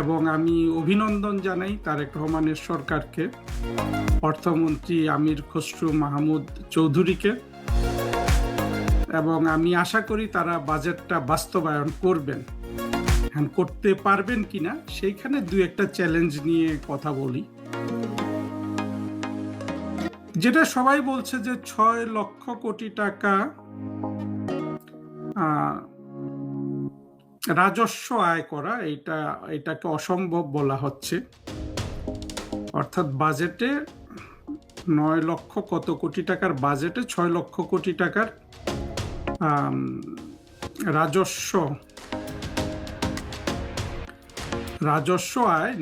এবং আমি অভিনন্দন জানাই তারেক রহমানের সরকারকে, অর্থমন্ত্রী আমির খসরু মাহমুদ চৌধুরীকে, এবং আমি আশা করি তারা বাজেটটা বাস্তবায়ন করবেন। করতে পারবেন কিনা সেইখানে দুই একটা চ্যালেঞ্জ নিয়ে কথা বলি। যেটা সবাই বলছে যে 6 লক্ষ কোটি টাকা রাজস্ব আয় করা, এটাকে অসম্ভব বলা হচ্ছে। অর্থাৎ বাজেটে 9 লক্ষ কত কোটি টাকার বাজেটে 6 লক্ষ কোটি টাকার রাজস্ব আয়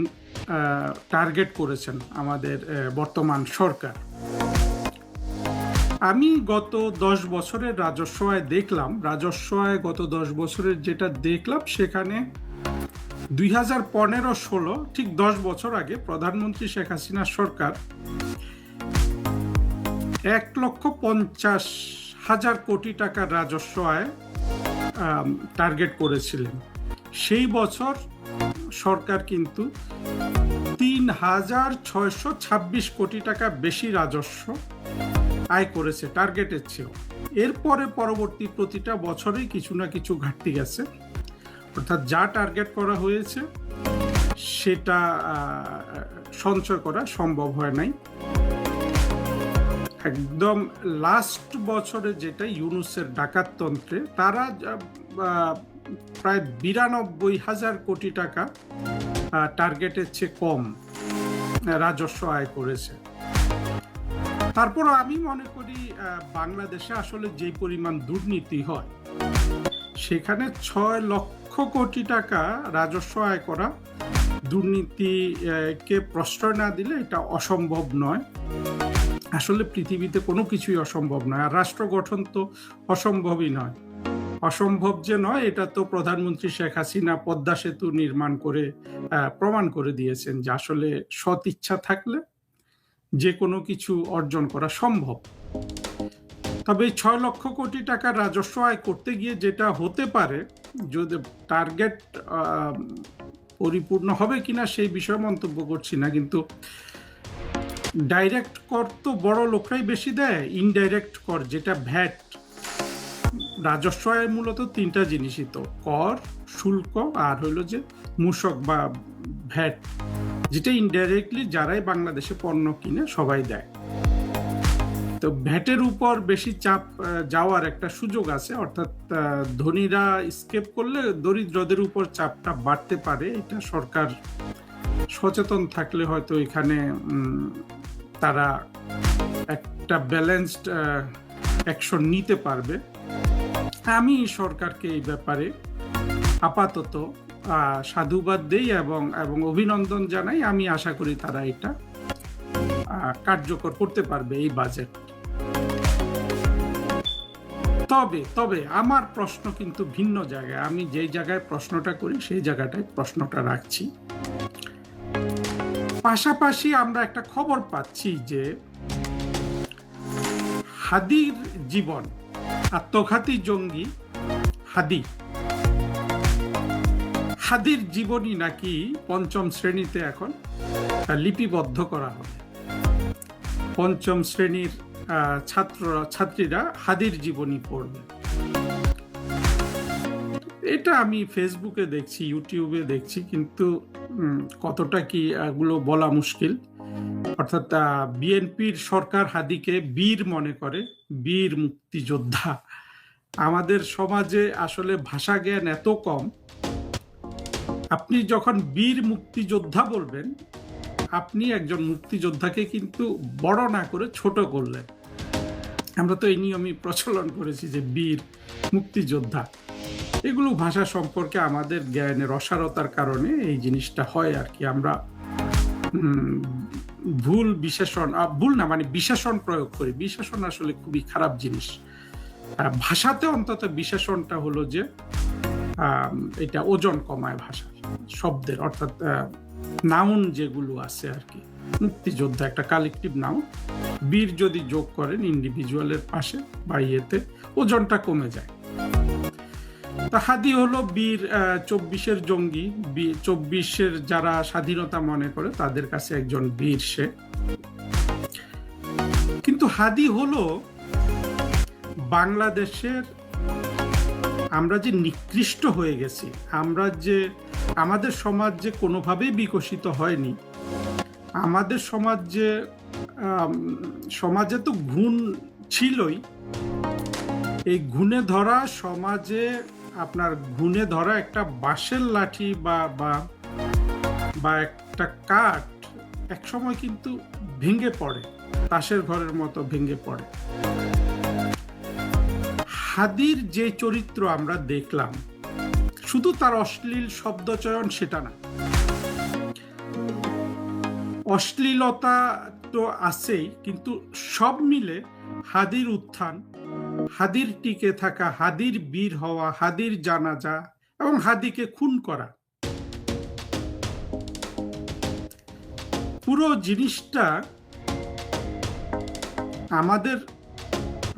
টার্গেট করেছেন আমাদের বর্তমান সরকার। আমি গত 10 বছরের রাজস্ব আয় দেখলাম, গত 10 বছরের যেটা দেখলাম সেখানে 2015-16 ঠিক 10 বছর আগে প্রধানমন্ত্রী শেখ হাসিনার সরকার 1,50,000 হাজার কোটি টাকার রাজস্ব আয় টার্গেট করেছিলেন। সেই বছর সরকার কিন্তু ৩,৬২৬ কোটি টাকা বেশি রাজস্ব আয় করেছে টার্গেটের চেয়েও। এরপরে পরবর্তী প্রতিটা বছরেই কিছু না কিছু ঘাটতি গেছে, অর্থাৎ যা টার্গেট করা হয়েছে সেটা সঞ্চয় করা সম্ভব হয় নাই। একদম লাস্ট বছরে যেটা ইউনূসের ডাকাততন্ত্রে তারা প্রায় ৯২,০০০ কোটি টাকা টার্গেটের চেয়ে কম রাজস্ব আয় করেছে। তারপর আমি মনে করি বাংলাদেশে আসলে যে পরিমাণ দুর্নীতি হয় সেখানে ৬ লক্ষ কোটি টাকা রাজস্ব আয় করা দুর্নীতিকে প্রশ্রয় না দিলে এটা অসম্ভব নয়। আসলে পৃথিবীতে কোনো কিছুই অসম্ভব নয়, আর রাষ্ট্র গঠন তো অসম্ভবই নয়। অসম্ভব যে নয় এটা তো প্রধানমন্ত্রী শেখ হাসিনা পদ্মা সেতু নির্মাণ করে প্রমাণ করে দিয়েছেন যে আসলে সৎ ইচ্ছা থাকলে যে কোনো কিছু অর্জন করা সম্ভব। তবে ৬ লক্ষ কোটি টাকা রাজস্ব আয় করতে গিয়ে যেটা হতে পারে, যদি টার্গেট পরিপূর্ণ হবে কিনা সেই বিষয়ে মন্তব্য করছি না, কিন্তু ডাইরেক্ট কর তো বড় লোকরাই বেশি দেয়। ইনডাইরেক্ট কর যেটা ভ্যাট, রাজস্ব আয় মূলত তিনটা জিনিসই তো, কর, শুল্ক আর হইল যে মূসক বা ভ্যাট, যেটা ইনডাইরেক্টলি যারাই বাংলাদেশে পণ্য কিনে সবাই দেয়। তো ভ্যাটের উপর বেশি চাপ যাওয়ার একটা সুযোগ আছে, অর্থাৎ ধনীরা স্কেপ করলে দরিদ্রদের উপর চাপটা বাড়তে পারে। এটা সরকার সচেতন থাকলে হয়তো এখানে তারা একটা ব্যালেন্সড অ্যাকশন নিতে পারবে। আমি সরকারকে এই ব্যাপারে আপাতত সাধুবাদ দেই এবং অভিনন্দন জানাই। আমি আশা করি তারা এটা কার্যকর করতে পারবে এই বাজেট। তবে আমার প্রশ্ন কিন্তু ভিন্ন জায়গায়। আমি যেই জায়গায় প্রশ্নটা করি সেই জায়গাটায় প্রশ্নটা রাখছি। পাশাপাশি আমরা একটা খবর পাচ্ছি যে হাদির জীবন, আত্মঘাতী জঙ্গি হাদির জীবনী নাকি ৫ম শ্রেণীতে এখন লিপিবদ্ধ করা হবে। ৫ম শ্রেণীর ছাত্রীরা হাদির জীবনী পড়বে। এটা আমি ফেসবুকে দেখছি, ইউটিউবে দেখছি, কিন্তু কতটা কি এগুলো বলা মুশকিল। অর্থাৎ বিএনপির সরকার হাদিকে বীর মনে করে, বীর মুক্তিযোদ্ধা। আমাদের সমাজে আসলে ভাষা জ্ঞান এত কম, আপনি যখন বীর মুক্তিযোদ্ধা বলবেন আপনি একজন মুক্তিযোদ্ধাকে কিন্তু বড় না করে ছোট করলেন। আমরা তো এই নিয়মই প্রচলন করেছি যে বীর মুক্তিযোদ্ধা। এগুলো ভাষা সম্পর্কে আমাদের জ্ঞানের অসারতার কারণে এই জিনিসটা হয় আর কি। আমরা বিশেষণ প্রয়োগ করি। বিশেষণ আসলে খুবই খারাপ জিনিস। ভাষাতে অন্তত বিশেষণটা হলো যে এটা ওজন কমায় ভাষার শব্দের, অর্থাৎ নাউন যেগুলো আছে আর কি। মুক্তিযোদ্ধা একটা কালেকটিভ নাউন, বীর যদি যোগ করেন ইন্ডিভিজুয়ালের পাশে বা ইয়েতে ওজনটা কমে যায়। তা হাদি হলো বীর, ২৪-এর জঙ্গি, ২৪-এর যারা স্বাধীনতা মনে করে তাদের কাছে একজন বীর সে। কিন্তু হাদি হলো বাংলাদেশের, আমরা যে নিকৃষ্ট হয়ে গেছি, আমাদের সমাজ যে কোনোভাবেই বিকশিত হয়নি। আমাদের সমাজে তো গুণ ছিলই, এই গুণে ধরা সমাজে আপনার গুণে ধরা একটা বাঁশের লাঠি বা একটা কাঠ একসময় কিন্তু ভেঙে পড়ে, তাসের ঘরের মতো ভেঙে পড়ে। হাদির যে চরিত্র আমরা দেখলাম, শুধু তার অশ্লীল শব্দচয়ন সেটা না, অশ্লীলতা তো আছেই, কিন্তু সব মিলে হাদির উত্থান, হাদির টিকে থাকা, হাদির বীর হওয়া, হাদির জানাজা এবং হাদিকে খুন করা, পুরো জিনিসটা আমাদের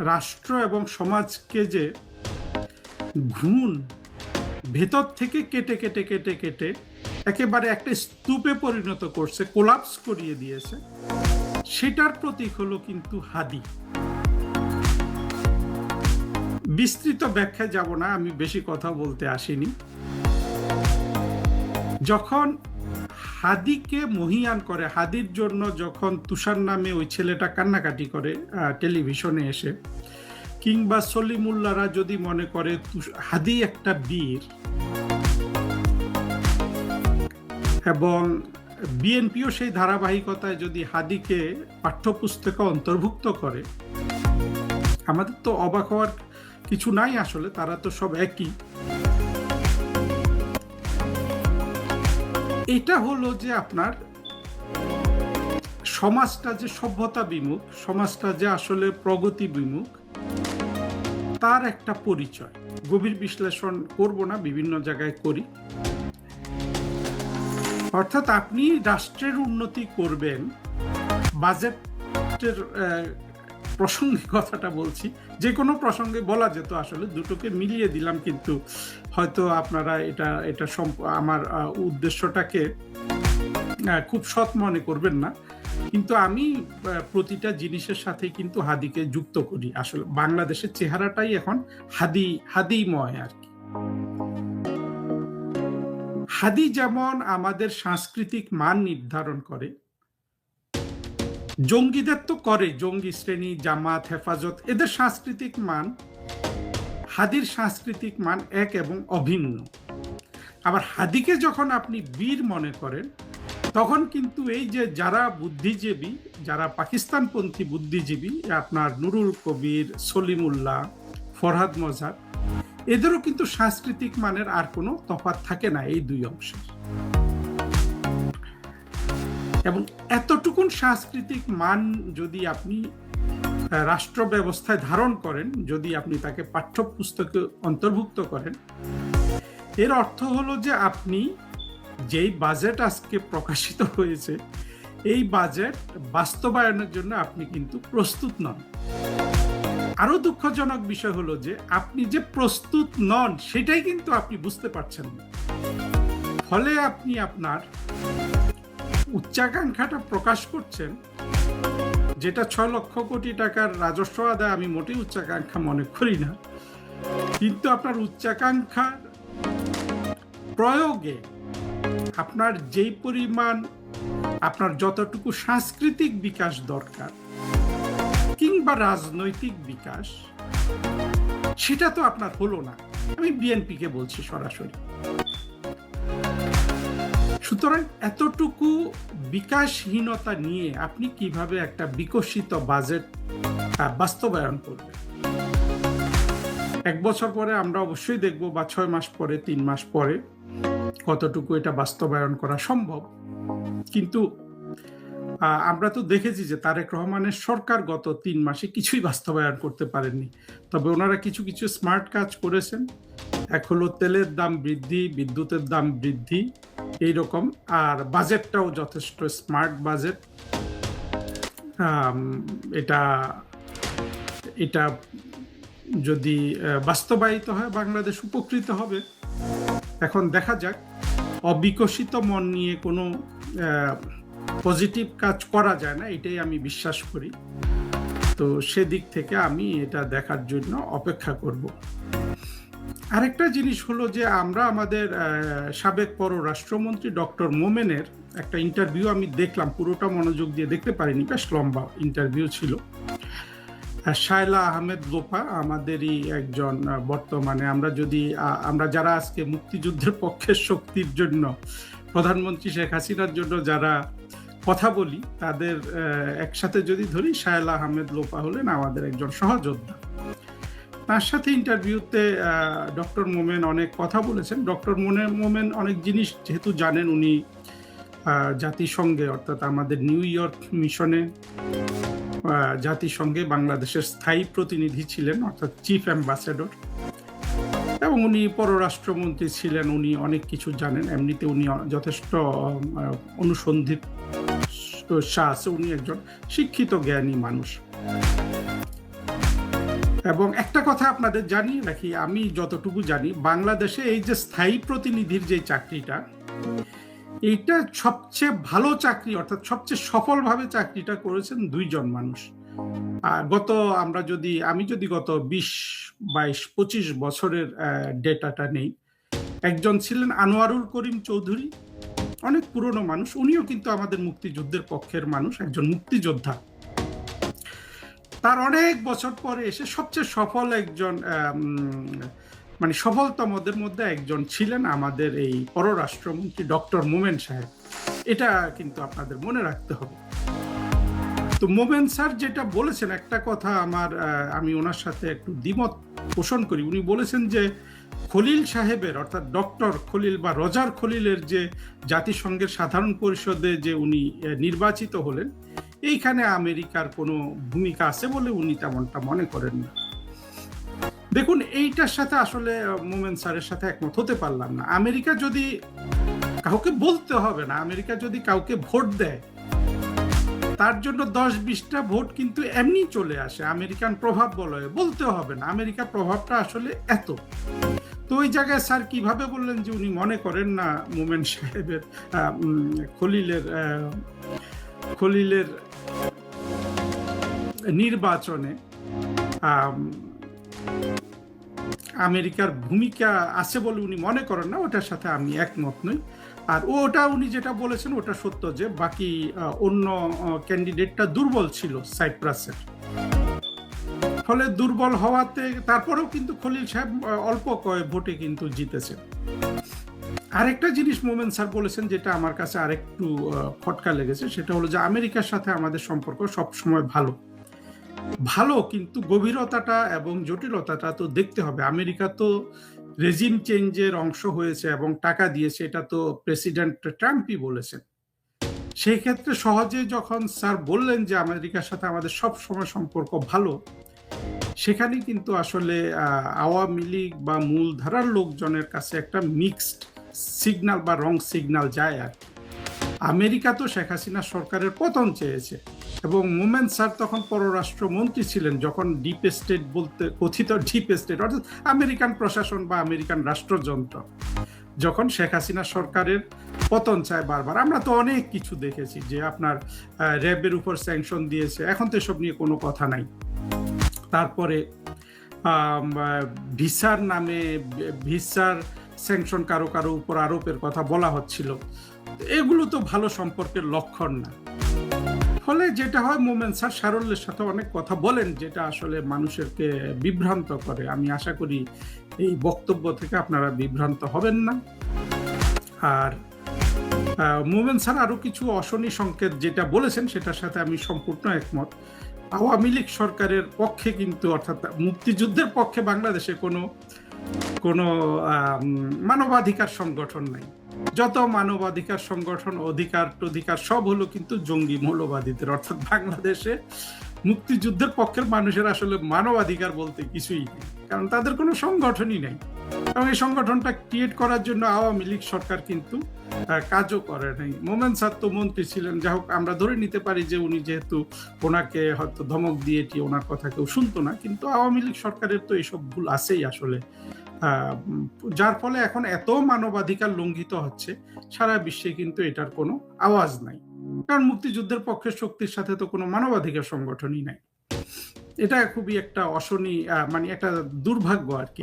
রাষ্ট্র এবং সমাজকে যে ঘুণ ভেতর থেকে কেটে কেটে কেটে কেটে একেবারে একটা স্তূপে পরিণত করছে, কোলাপস করিয়ে দিয়েছে, সেটার প্রতীক হলো কিন্তু হাদি। বিস্তৃত ব্যাখ্যায় যাব না, আমি বেশি কথা বলতে আসিনি। যখন হাদিকে মহিয়ান করে, হাদির জন্য যখন তুষার নামে ওই ছেলেটা কান্নাকাটি করে টেলিভিশনে এসে, কিংবা সলিমুল্লাহরা যদি মনে করে হাদি একটা বীর, এবং বিএনপিও সেই ধারাবাহিকতায় যদি হাদিকে পাঠ্যপুস্তকে অন্তর্ভুক্ত করে, আমাদের তো অবাক হওয়ার কিছু নাই, আসলে তারা তো সব একই। এটা হলো যে আপনার সমাজটা যে সভ্যতা বিমুখ, সমাজটা যে আসলে প্রগতি বিমুখ, তার একটা পরিচয়। গভীর বিশ্লেষণ করব না, বিভিন্ন জায়গায় করি। অর্থাৎ আপনি রাষ্ট্রের উন্নতি করবেন, বাজেটের প্রসঙ্গে কথাটা বলছি, যে কোনো প্রসঙ্গে বলা যেত, আসলে দুটোকে মিলিয়ে দিলাম, কিন্তু হয়তো আপনারা এটা আমার উদ্দেশ্যটাকে খুব সৎ মনে করবেন না, কিন্তু আমি প্রতিটা জিনিসের সাথে কিন্তু হাদিকে যুক্ত করি। আসলে বাংলাদেশের চেহারাটাই এখন হাদিময় আর কি। হাদি যেমন আমাদের সাংস্কৃতিক মান নির্ধারণ করে, জঙ্গিদের তো করে, জঙ্গি শ্রেণী, জামাত, হেফাজত, এদের সাংস্কৃতিক মান, হাদির সাংস্কৃতিক মান এক এবং অভিন্ন। আবার হাদিকে যখন আপনি বীর মনে করেন, তখন কিন্তু এই যে যারা বুদ্ধিজীবী, যারা পাকিস্তানপন্থী বুদ্ধিজীবী, আপনার নুরুল কবির, সলিমুল্লাহ, ফরহাদ মজার, এদেরও কিন্তু সাংস্কৃতিক মানের আর কোনো তফাৎ থাকে না এই দুই অংশের। এবং এতটুকুন সাংস্কৃতিক মান যদি আপনি রাষ্ট্র ব্যবস্থায় ধারণ করেন, যদি আপনি তাকে পাঠ্যপুস্তকে অন্তর্ভুক্ত করেন, এর অর্থ হলো যে আপনি যেই বাজেট আজকে প্রকাশিত হয়েছে, এই বাজেট বাস্তবায়নের জন্য আপনি কিন্তু প্রস্তুত নন। আরো দুঃখজনক বিষয় হলো যে আপনি যে প্রস্তুত নন সেটাই কিন্তু আপনি বুঝতে পারছেন না। ফলে আপনি আপনার উচ্চাকাঙ্ক্ষাটা প্রকাশ করছেন, যেটা 6 লক্ষ কোটি টাকার রাজস্ব আদায়, আমি মোটেই উচ্চাকাঙ্ক্ষা মনে করি না, কিন্তু আপনার উচ্চাকাঙ্ক্ষার প্রয়োগে আপনার যেই পরিমাণ, আপনার যতটুকু সাংস্কৃতিক বিকাশ দরকার কিংবা রাজনৈতিক বিকাশ, সেটা তো আপনার হলো না। আমি বিএনপিকে বলছি সরাসরি। সুতরাং এতটুকু বিকাশহীনতা নিয়ে আপনি কিভাবে একটা বিকশিত বাজেট বাস্তবায়ন করবেন? 1 বছর পরে আমরা অবশ্যই দেখব, বা 6 মাস পরে, 3 মাস পরে কতটুকু এটা বাস্তবায়ন করা সম্ভব। কিন্তু আমরা তো দেখেছি যে তারেক রহমানের সরকার গত 3 মাসে কিছুই বাস্তবায়ন করতে পারেননি। তবে ওনারা কিছু কিছু স্মার্ট কাজ করেছেন। এক হলো তেলের দাম বৃদ্ধি, বিদ্যুতের দাম বৃদ্ধি, এইরকম। আর বাজেটটাও যথেষ্ট স্মার্ট বাজেট। এটা যদি বাস্তবায়িত হয়, বাংলাদেশ উপকৃত হবে। এখন দেখা যাক, অবিকশিত মন নিয়ে কোনো পজিটিভ কাজ করা যায় না, এটাই আমি বিশ্বাস করি। তো সেদিক থেকে আমি এটা দেখার জন্য অপেক্ষা করব। আরেকটা জিনিস হলো যে আমরা আমাদের সাবেক পররাষ্ট্রমন্ত্রী ডক্টর মোমেনের একটা ইন্টারভিউ আমি দেখলাম, পুরোটা মনোযোগ দিয়ে দেখতে পারিনি, বেশ লম্বা ইন্টারভিউ ছিল। শায়লা আহমেদ লোপা আমাদেরই একজন, বর্তমানে আমরা যারা আজকে মুক্তিযুদ্ধের পক্ষের শক্তির জন্য, প্রধানমন্ত্রী শেখ হাসিনার জন্য যারা কথা বলি, তাদের একসাথে যদি ধরি, শায়লা আহমেদ লোপা হলেন আমাদের একজন সহযোদ্ধা। তার সাথে ইন্টারভিউতে ডক্টর মোমেন অনেক কথা বলেছেন। ডক্টর মোমেন অনেক জিনিস যেহেতু জানেন, উনি জাতিসংঘে, অর্থাৎ আমাদের নিউ ইয়র্ক মিশনে জাতিসংঘে বাংলাদেশের স্থায়ী প্রতিনিধি ছিলেন, অর্থাৎ চিফ অ্যাম্বাসেডর, এবং উনি পররাষ্ট্রমন্ত্রী ছিলেন। উনি অনেক কিছু জানেন, এমনিতে উনি যথেষ্ট অনুসন্ধিত আছে, উনি একজন শিক্ষিত জ্ঞানী মানুষ। এবং একটা কথা আপনাদের জানিয়ে রাখি, আমি যতটুকু জানি বাংলাদেশে এই যে স্থায়ী প্রতিনিধির যে চাকরিটা, এইটা সবচেয়ে ভালো চাকরি, অর্থাৎ সবচেয়ে সফলভাবে চাকরিটা করেছেন দুইজন মানুষ। আমি যদি গত 20, 22, 25 বছরের ডেটাটা নেই, একজন ছিলেন আনোয়ারুল করিম চৌধুরী, অনেক পুরনো মানুষ, উনিও কিন্তু আমাদের মুক্তিযুদ্ধের পক্ষের মানুষ, একজন মুক্তিযোদ্ধা। তার অনেক বছর পরে এসে সবচেয়ে সফল একজন মানে সফলতমদের মধ্যে একজন ছিলেন আমাদের এই পররাষ্ট্রমন্ত্রী ডক্টর মোমেন সাহেব। এটা কিন্তু আপনাদের মনে রাখতে হবে। তো মোমেন স্যার যেটা বলেছেন, একটা কথা আমি ওনার সাথে একটু দ্বিমত পোষণ করি। উনি বলেছেন যে খলিল সাহেবের, অর্থাৎ ডক্টর খলিল বা রজার খলিলের যে জাতিসংঘের সাধারণ পরিষদে যে উনি নির্বাচিত হলেন, এইখানে আমেরিকার কোনো ভূমিকা আছে বলে উনি তেমনটা মনে করেন না। দেখুন, এইটার সাথে আসলে মোমেন স্যারের সাথে একমত হতে পারলাম না। আমেরিকা যদি কাউকে বলতে হবে না, আমেরিকা যদি কাউকে ভোট দেয়, তার জন্য 10-20টা ভোট কিন্তু এমনি চলে আসে। আমেরিকান প্রভাব বলয়, বলতে হবে না, আমেরিকার প্রভাবটা আসলে এত। তো ওই জায়গায় স্যার কিভাবে বললেন যে উনি মনে করেন না মোমেন সাহেবের খলিলের নির্বাচনে আমেরিকার ভূমিকা আছে বলে উনি মনে করেন না, ওটার সাথে আমি একমত নই। আর ওটা উনি যেটা বলেছেন ওটা সত্য, যে বাকি অন্য ক্যান্ডিডেটটা দুর্বল ছিল সাইপ্রাসের, ফলে দুর্বল হওয়াতে তারপরেও কিন্তু খলিল সাহেব অল্প কয়েক ভোটে কিন্তু জিতেছেন। আরেকটা জিনিস মোমেন স্যার বলেছেন যেটা আমার কাছে আরেকটু খটকা লেগেছে, সেটা হলো যে আমেরিকার সাথে আমাদের সম্পর্ক সবসময় ভালো, কিন্তু গভীরতাটা এবং জটিলতাটা তো দেখতে হবে। আমেরিকা তো রেজিম চেঞ্জের অংশ হয়েছে এবং টাকা দিয়েছে, এটা তো প্রেসিডেন্ট ট্রাম্পই বলেছেন। সেই ক্ষেত্রে সহজে যখন স্যার বললেন যে আমেরিকার সাথে আমাদের সব সময় সম্পর্ক ভালো, সেখানে কিন্তু আসলে আওয়ামী লীগ বা মূলধারার লোকজনের কাছে একটা মিক্সড সিগন্যাল বা রং সিগন্যাল যায়। আর আমেরিকা তো শেখ হাসিনা সরকারের পতন চেয়েছে, এবং মোমেন স্যার তখন পররাষ্ট্রমন্ত্রী ছিলেন যখন ডিপ স্টেট বলতে কথিত ডিপ স্টেট, অর্থাৎ আমেরিকান প্রশাসন বা আমেরিকান রাষ্ট্রযন্ত্র, যখন শেখ হাসিনা সরকারের পতন চায় বারবার। আমরা তো অনেক কিছু দেখেছি, যে আপনার র্যাবের উপর স্যাংশন দিয়েছে, এখন তো এসব নিয়ে কোনো কথা নাই। তারপরে ভিসার স্যাংশন কারো উপর আরোপের কথা বলা হচ্ছিল। এগুলো তো ভালো সম্পর্কের লক্ষণ না। ফলে যেটা হয়, মোমেন স্যার সারল্যের সাথে অনেক কথা বলেন যেটা আসলে মানুষেরকে বিভ্রান্ত করে। আমি আশা করি এই বক্তব্য থেকে আপনারা বিভ্রান্ত হবেন না। আর মোমেন স্যার আরো কিছু অশনি সংকেত যেটা বলেছেন সেটার সাথে আমি সম্পূর্ণ একমত। আওয়ামী লীগ সরকারের পক্ষে কিন্তু, অর্থাৎ মুক্তিযুদ্ধের পক্ষে বাংলাদেশে কোনো মানবাধিকার সংগঠন নাই। যত মানবাধিকার সংগঠন, অধিকার সব হলো কিন্তু জঙ্গি মৌলবাদীদের। অর্থাৎ বাংলাদেশে মুক্তিযুদ্ধের পক্ষের মানুষের আসলে মানবাধিকার বলতে কিছুই নেই, কারণ তাদের কোনো সংগঠনই নেই। এবং এই সংগঠনটা ক্রিয়েট করার জন্য আওয়ামী লীগ সরকার কিন্তু কাজও করে নাই। মোমেন স্যার তো মন্ত্রী ছিলেন, যাই হোক আমরা ধরে নিতে পারি যে উনি যেহেতু ওনাকে হয়তো ধমক দিয়েটি ওনার কথা কেউ শুনতো না, কিন্তু আওয়ামী লীগ সরকারের তো এইসব ভুল আছেই আসলে, যার ফলে এখন এত মানবাধিকার লঙ্ঘিত হচ্ছে সারা বিশ্বে, কিন্তু এটার কোনো আওয়াজ নাই। কারণ মুক্তিযুদ্ধের পক্ষের শক্তির সাথে তো কোনো মানবাধিকার সংগঠনই নাই। এটা খুবই একটা অশনি, মানে একটা দুর্ভাগ্য আর কি।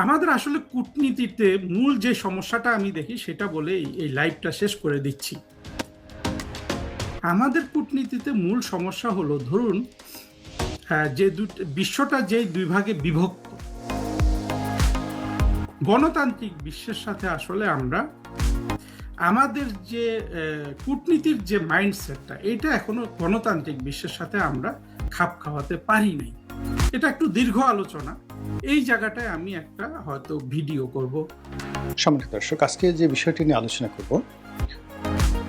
আমাদের আসলে কূটনীতিতে মূল যে সমস্যাটা আমি দেখি সেটা বলে এই লাইভটা শেষ করে দিচ্ছি। আমাদের কূটনীতিতে মূল সমস্যা হলো, ধরুন যে বিশ্বটা যে দুই ভাগে বিভক্ত, গণতান্ত্রিক বিশ্বের সাথে আসলে আমরা আমাদের যে কূটনীতির যে মাইন্ডসেটটা, এটা এখনো গণতান্ত্রিক বিশ্বের সাথে আমরা খাপ খাওয়াতে পারি নাই। এটা একটু দীর্ঘ আলোচনা, এই জায়গাটায় আমি একটা হয়তো ভিডিও করব। সম্মানিত দর্শক, আজকে যে বিষয়টি নিয়ে আলোচনা করব,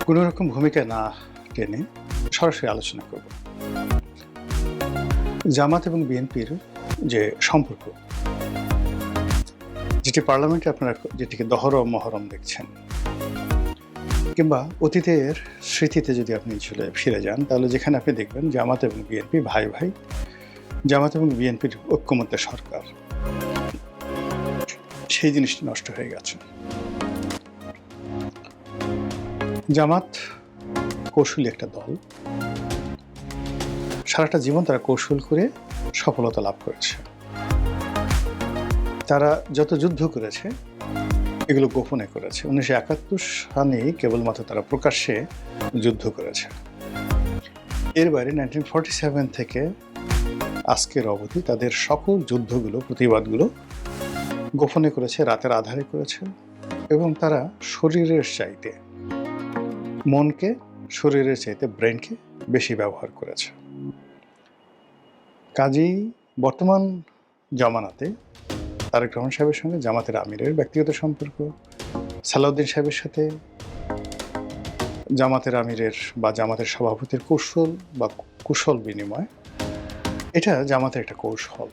কোনো রকম ভূমিকা না টেনে সরাসরি আলোচনা করব জামাত এবং বিএনপির যে সম্পর্ক, যেটি পার্লামেন্টে আপনারা যেটিকে দহরম মহরম দেখছেন, কিংবা অতীতের স্মৃতিতে যদি আপনি ফিরে যান, তাহলে যেখানে আপনি দেখবেন জামাত এবং বিএনপি ভাই ভাই, জামাত এবং বিএনপির ঐক্যমত্য সরকার, সেই জিনিসটি নষ্ট হয়ে গেছে। জামাত কৌশলী একটা দল, সারাটা জীবন তারা কৌশল করে সফলতা লাভ করেছে। তারা যত যুদ্ধ করেছে এগুলো গোপনে করেছে। 1971 সালে কেবলমাত্র তারা প্রকাশ্যে যুদ্ধ করেছে। এর বাইরে 1947 থেকে আজকের অবধি তাদের সকল যুদ্ধগুলো, প্রতিবাদগুলো গোপনে করেছে, রাতের আধারে করেছে, এবং তারা শরীরের চাইতে মনকে, শরীরের চাইতে ব্রেনকে বেশি ব্যবহার করেছে। কাজেই বর্তমান জমানাতে তারেক রহমান সাহেবের সঙ্গে জামাতের আমিরের ব্যক্তিগত সম্পর্ক, সালাউদ্দিন সাহেবের সাথে জামাতের আমিরের বা জামাতের সভাপতির কৌশল বা কুশল বিনিময়, এটা জামাতের একটা কৌশল।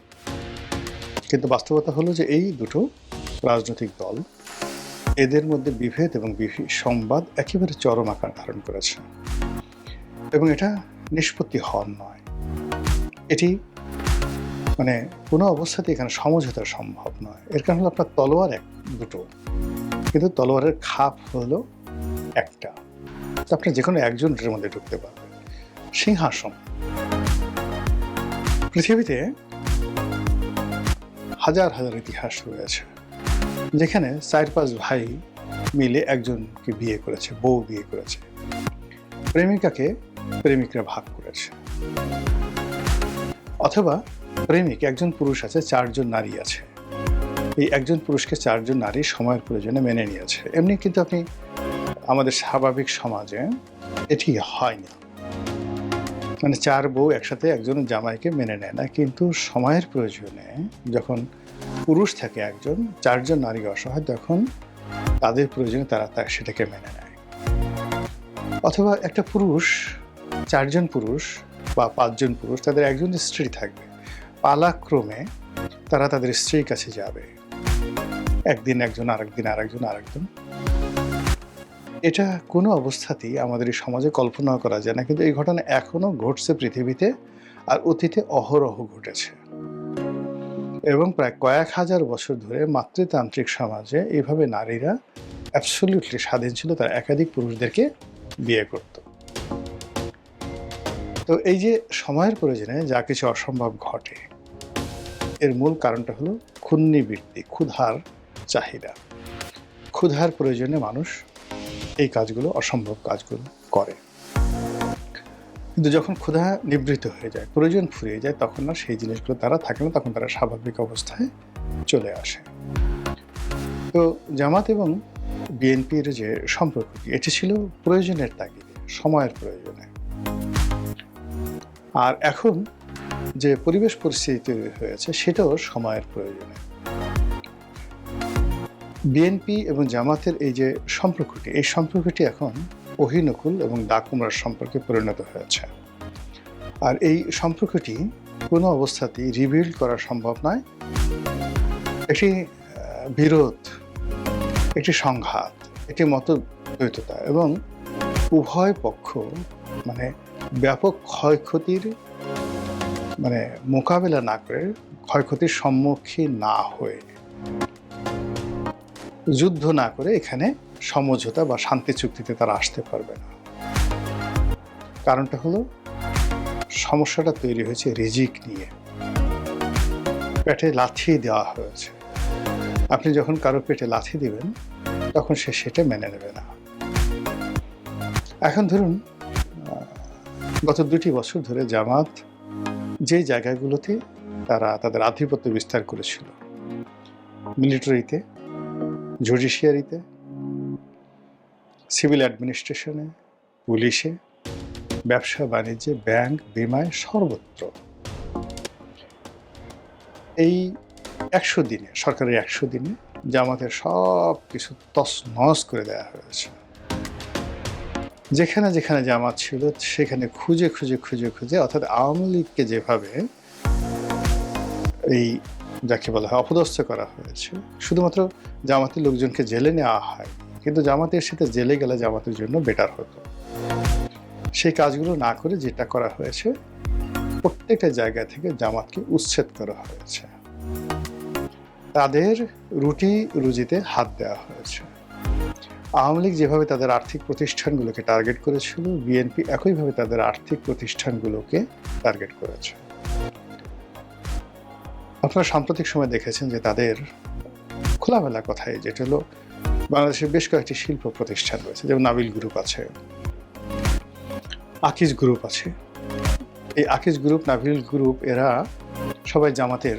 কিন্তু বাস্তবতা হলো যে এই দুটো রাজনৈতিক দল, এদের মধ্যে বিভেদ এবং সংবাদ একেবারে চরম আকার ধারণ করেছে, এবং এটা নিষ্পত্তি হওয়ার নয়। এটি মানে কোনো অবস্থাতে এখানে সমঝোতা সম্ভব নয়। এর কারণ হলো আপনার তলোয়ার দুটো, কিন্তু তলোয়ারের খাপ হলো একটা। তো আপনি যে কোনো একজনের মধ্যে ঢুকতে পারবেন। সিংহাসন, পৃথিবীতে হাজার হাজার ইতিহাস রয়েছে যেখানে 4-5 ভাই মিলে একজনকে বিয়ে করেছে, বউ বিয়ে করেছে, প্রেমিকাকে প্রেমিকরা ভাগ করেছে, অথবা প্রেমিক একজন পুরুষ আছে, 4 জন নারী আছে, এই একজন পুরুষকে 4 জন নারী সময়ের প্রয়োজনে মেনে নিয়েছে। এমনি কিন্তু আপনি আমাদের স্বাভাবিক সমাজে এটি হয় না, মানে 4 বউ একসাথে একজন জামাইকে মেনে নেয় না। কিন্তু সময়ের প্রয়োজনে যখন পুরুষ থাকে একজন, 4 জন নারী অসহায়, তখন তাদের প্রয়োজনে তারা সেটাকে মেনে নেয়। অথবা একটা পুরুষ, 4 জন পুরুষ বা 5 জন পুরুষ, তাদের একজন স্ত্রী থাকবে, পালাক্রমে তারা তাদের স্ত্রীর কাছে যাবে, একদিন একজন, আরেকদিন আরেকজন, আরেকজন। এটা কোনো অবস্থাতেই আমাদের এই সমাজে কল্পনা করা যায় না, কিন্তু এই ঘটনা এখনো ঘটছে পৃথিবীতে, আর অতীতে অহরহ ঘটেছে। এবং প্রায় কয়েক হাজার বছর ধরে মাতৃতান্ত্রিক সমাজে এইভাবে নারীরা অ্যাবসলিউটলি স্বাধীন ছিল, তারা একাধিক পুরুষদেরকে বিয়ে করত। তো এই যে সময়ের প্রয়োজনে যা কিছু অসম্ভব ঘটে, এর মূল কারণটা হলো ক্ষুণ্ণিবৃত্তি, ক্ষুধার চাহিদা। ক্ষুধার প্রয়োজনে মানুষ এই কাজগুলো, অসম্ভব কাজগুলো করে। কিন্তু যখন ক্ষুধা নিবৃত্ত হয়ে যায়, প্রয়োজন ফুরিয়ে যায়, তখন না সেই জিনিসগুলো তারা থাকে না, তখন তারা স্বাভাবিক অবস্থায় চলে আসে। তো জামাত এবং বিএনপির যে সম্পর্কটি, এটি ছিল প্রয়োজনের তাগিদে, সময়ের প্রয়োজনে। আর এখন যে পরিবেশ পরিস্থিতি তৈরি হয়েছে, সেটাও সময়ের প্রয়োজনে। বিএনপি এবং জামাতের এই যে সম্পর্কটি, এই সম্পর্কটি এখন অহিনকুল এবং ডাকুমরার সম্পর্কে পরিণত হয়েছে। আর এই সম্পর্কটি কোনো অবস্থাতেই রিবিল্ড করা সম্ভব নয়। একটি বিরোধ, একটি সংঘাত, একটি মতদ্বৈততা, এবং উভয় পক্ষ মানে ব্যাপক ক্ষয়ক্ষতির মানে মোকাবেলা না করে, ক্ষয়ক্ষতির সম্মুখীন না হয়ে, যুদ্ধ না করে এখানে সমঝোতা বা শান্তি চুক্তিতে তারা আসতে পারবে না। কারণটা হলো সমস্যাটা তৈরি হয়েছে রিজিক নিয়ে, পেটে লাথি দেওয়া হয়েছে। আপনি যখন কারো পেটে লাথি দিবেন, তখন সে সেটা মেনে নেবে না। এখন ধরুন, গত 2টি বছর ধরে জামাত যে জায়গাগুলোতে তারা তাদের আধিপত্য বিস্তার করেছিল, মিলিটারিতে, জুডিশিয়ারিতে, সিভিল অ্যাডমিনিস্ট্রেশনে, পুলিশে, ব্যবসা বাণিজ্যে, ব্যাংক, বিমায়, সর্বত্র এই 100 দিনে, সরকারের 100 দিনে জামাতের সব কিছু তছনছ করে দেওয়া হয়েছে। যেখানে যেখানে জামাত ছিল সেখানে খুঁজে খুঁজে খুঁজে খুঁজে, অর্থাৎ আওয়ামী লীগকে যেভাবে এই যাকে বলা হয় অপদস্থ করা হয়েছে, শুধুমাত্র জামাতের লোকজনকে জেলে নেওয়া হয়, কিন্তু জামাতের সাথে জেলে গেলে জামাতের জন্য বেটার হতো। সেই কাজগুলো না করে যেটা করা হয়েছে, প্রত্যেকটা জায়গা থেকে জামাতকে উচ্ছেদ করা হয়েছে, তাদের রুটি রুজিতে হাত দেওয়া হয়েছে। আওয়ামী লীগ যেভাবে তাদের আর্থিক প্রতিষ্ঠানগুলোকে টার্গেট করেছিল, বিএনপি একইভাবে তাদের আর্থিক প্রতিষ্ঠানগুলোকে টার্গেট করেছে। আপনারা সাম্প্রতিক সময় দেখেছেন যে তাদের খোলামেলা কথাই, যেটা হলো বাংলাদেশের বেশ কয়েকটি শিল্প প্রতিষ্ঠান রয়েছে, যেমন নাবিল গ্রুপ আছে, আকিজ গ্রুপ আছে। এই আকিজ গ্রুপ, নাবিল গ্রুপ, এরা সবাই জামাতের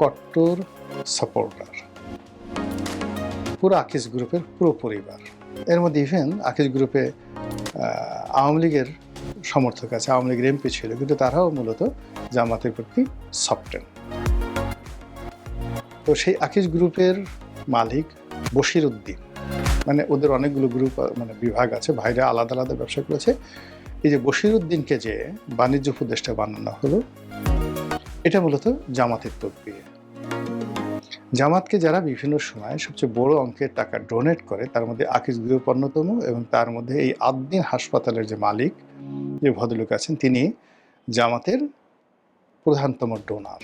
কট্টর সাপোর্টার। পুরো আকিজ গ্রুপের পুরো পরিবার, এর মধ্যে ইভেন আকিজ গ্রুপে আওয়ামী লীগের সমর্থক আছে, আওয়ামী লীগের এমপি ছিল, কিন্তু তারাও মূলত জামাতের প্রতি সফটেন। তো সেই আকিজ গ্রুপের মালিক বশির উদ্দিন, মানে ওদের অনেকগুলো গ্রুপ, মানে বিভাগ আছে, ভাইরা আলাদা আলাদা ব্যবসা করেছে। এই যে বশির উদ্দিনকে যে বাণিজ্য উপদেষ্টা বানানো হলো, এটা মূলত জামাতের তদবির। জামাতকে যারা বিভিন্ন সময় সবচেয়ে বড় অঙ্কের টাকা ডোনেট করে, তার মধ্যে আকিজ গ্রুপ অন্যতম, এবং তার মধ্যে এই আদ্দিন হাসপাতালের যে মালিক, যে ভদ্রলোক আছেন, তিনি জামাতের প্রধানতম ডোনার।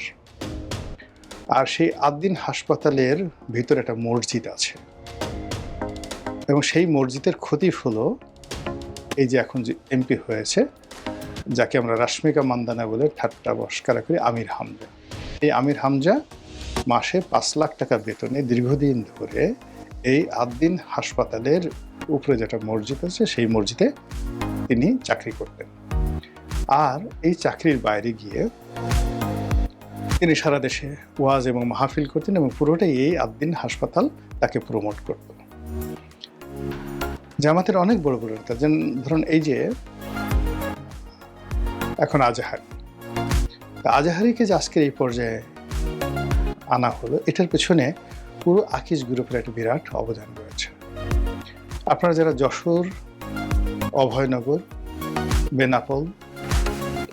আর সেই আদ্দিন হাসপাতালের ভিতরে একটা মসজিদ আছে, এবং সেই মসজিদের খতিব হলো এই যে এখন যে এমপি হয়েছে, যাকে আমরা রাশ্মিকা মান্দানা বলে ঠাট্টা বস্কারা করি, আমির হামজা। এই আমির হামজা মাসে 5 লাখ টাকা বেতনে দীর্ঘদিন ধরে এই আদ্দিন হাসপাতালের উপরে যেটা মসজিদ আছে, সেই মসজিদে তিনি চাকরি করতেন। আর এই চাকরির বাইরে গিয়ে তিনি সারা দেশে ওয়াজ এবং মাহফিল করতেন, এবং পুরোটাই এই আদ্দিন হাসপাতাল তাকে প্রমোট করত। জামাতের অনেক বড় বড় নেতা, যেন ধরুন এই যে এখন আজাহারিকে যে আজকের এই পর্যায়ে আনা হলো, এটার পেছনে পুরো আকিজ গ্রুপের একটা বিরাট অবদান রয়েছে। আপনারা যারা যশোর, অভয়নগর, বেনাপোল,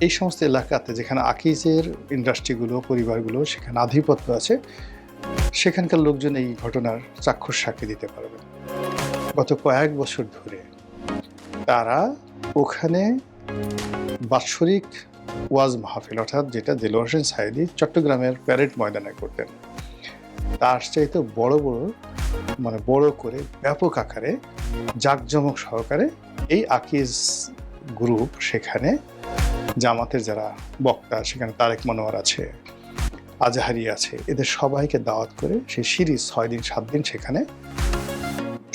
এই সমস্ত এলাকাতে যেখানে আকিজের ইন্ডাস্ট্রিগুলো, পরিবারগুলো, সেখানে আধিপত্য আছে, সেখানকার লোকজন এই ঘটনার চাক্ষুষ সাক্ষী দিতে পারবে। গত কয়েক বছর ধরে তারা ওখানে বাৎসরিক ওয়াজ মাহফিল, অর্থাৎ যেটা দেলোয়ার হোসেন সাইদি চট্টগ্রামের প্যারেড ময়দানে করতেন, তার চাইতে বড় করে ব্যাপক আকারে জাঁকজমক সহকারে এই আকিজ গ্রুপ সেখানে জামাতের যারা বক্তা, সেখানে তারেক মনোয়ার আছে, আজাহারি আছে, এদের সবাইকে দাওয়াত করে সেই সিরিজ 6 দিন 7 দিন সেখানে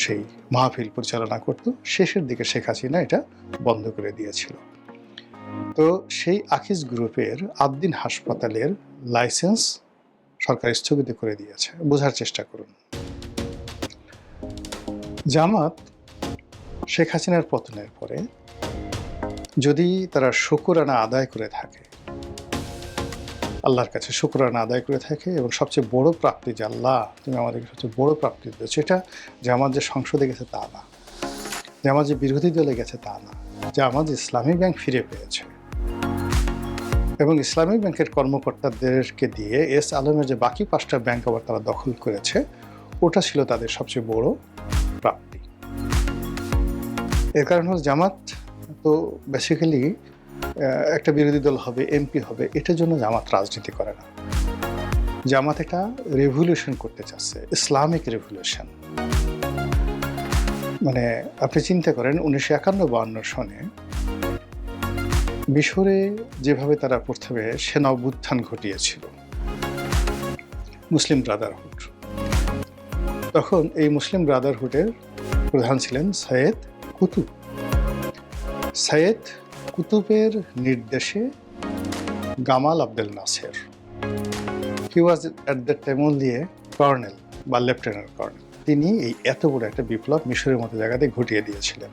সেই মাহফিল পরিচালনা করত। শেষের দিকে শেখ হাসিনা এটা বন্ধ করে দিয়েছিল। তো সেই আকিজ গ্রুপের আদ্দিন হাসপাতালের লাইসেন্স সরকার স্থগিত করে দিয়েছে। বোঝার চেষ্টা করুন, জামাত শেখ হাসিনার পতনের পরে যদি তারা শুকরানা আদায় করে থাকে, আল্লাহর কাছে শুকরানা আদায় করে থাকে, এবং সবচেয়ে বড় প্রাপ্তি যে আল্লাহ তুমি আমাদেরকে সবচেয়ে বড় প্রাপ্তি দিয়েছো, এটা জামাত যে সংসদে গেছে তা না, জামাত যে বিরোধী দলে গেছে তা না, জামাত ইসলামী ব্যাংক ফিরে পেয়েছে, এবং ইসলামী ব্যাংকের কর্মকর্তাদেরকে দিয়ে এস আলমের যে বাকি 5টা ব্যাংক আবার তারা দখল করেছে, ওটা ছিল তাদের সবচেয়ে বড় প্রাপ্তি। এর কারণ হল জামাত তো বেসিক্যালি একটা বিরোধী দল হবে, এমপি হবে, এটার জন্য জামাত রাজনীতি করে না। জামাত একটা রেভলিউশন করতে চাচ্ছে, ইসলামিক রেভলিউশন। মানে আপনি চিন্তা করেন 1951-52 সনে মিশরে যেভাবে তারা প্রথমে সেনা অভ্যুত্থান ঘটিয়েছিল, মুসলিম ব্রাদারহুড, তখন এই মুসলিম ব্রাদারহুডের প্রধান ছিলেন সৈয়দ কুতুব। সৈয়দ কুতুবের নির্দেশে Gamal Abdel Nasser, he was at that time only a colonel বা লেফটেন্যান্ট কর্নেল, তিনি এই এত বড় একটা বিপ্লব মিশরের মতো জায়গাতে ঘটিয়ে দিয়েছিলেন।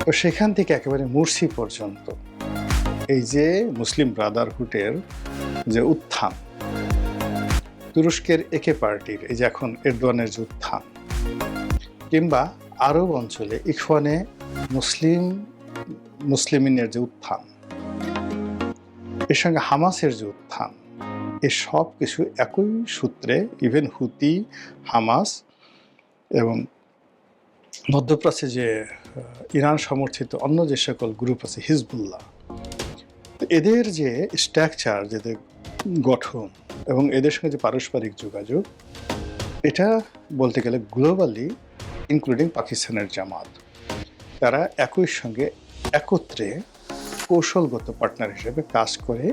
তো সেখান থেকে একেবারে মুরসি পর্যন্ত এই যে মুসলিম ব্রাদারহুডের যে উত্থান, তুরস্কের একে পার্টির এই যে এখন এরদোয়ানের যে উত্থান, কিংবা আরব অঞ্চলে ইখওয়ানে মুসলিমিনের যে উত্থান, এর সঙ্গে হামাসের যে উত্থান, এ সব কিছু একই সূত্রে, ইভেন হুতি, হামাস এবং মধ্যপ্রাচ্যে যে ইরান সমর্থিত অন্য যে সকল গ্রুপ আছে, হিজবুল্লাহ, তো এদের যে স্ট্রাকচার, যেদের গঠন এবং এদের সঙ্গে যে পারস্পরিক যোগাযোগ, এটা বলতে গেলে গ্লোবালি ইনক্লুডিং পাকিস্তানের জামাত, তারা একই সঙ্গে একত্রে কৌশলগত পার্টনার হিসেবে কাজ করে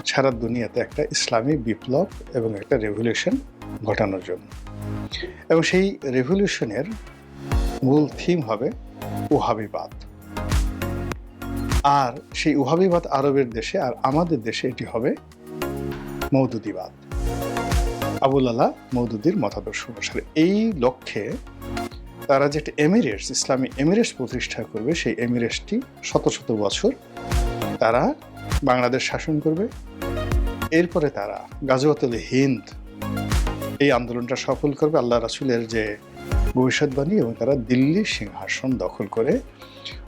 সারা দুনিয়াতে একটা ইসলামী বিপ্লব এবং একটা রেভলিউশন ঘটানোর জন্য। এবং সেই রেভলিউশনের মূল থিম হবে ওহাবিবাদ। আর সেই ওহাবিবাদ আরবের দেশে, আর আমাদের দেশে এটি হবে মওদুদিবাদ, আবুল আলা মওদুদির মতাদর্শ অনুসারে। এই লক্ষ্যে তারা যে একটা এমিরেটস, ইসলামী এমিরেটস প্রতিষ্ঠা করবে, সেই এমিরেটসটি শত শত বছর তারা বাংলাদেশ শাসন করবে। এরপরে তারা গাজওয়াতুল হিন্দ এই আন্দোলনটা সফল করবে, আল্লাহ রাসূলের যে ভবিষ্যৎবাণী, এবং তারা দিল্লির সিংহাসন দখল করে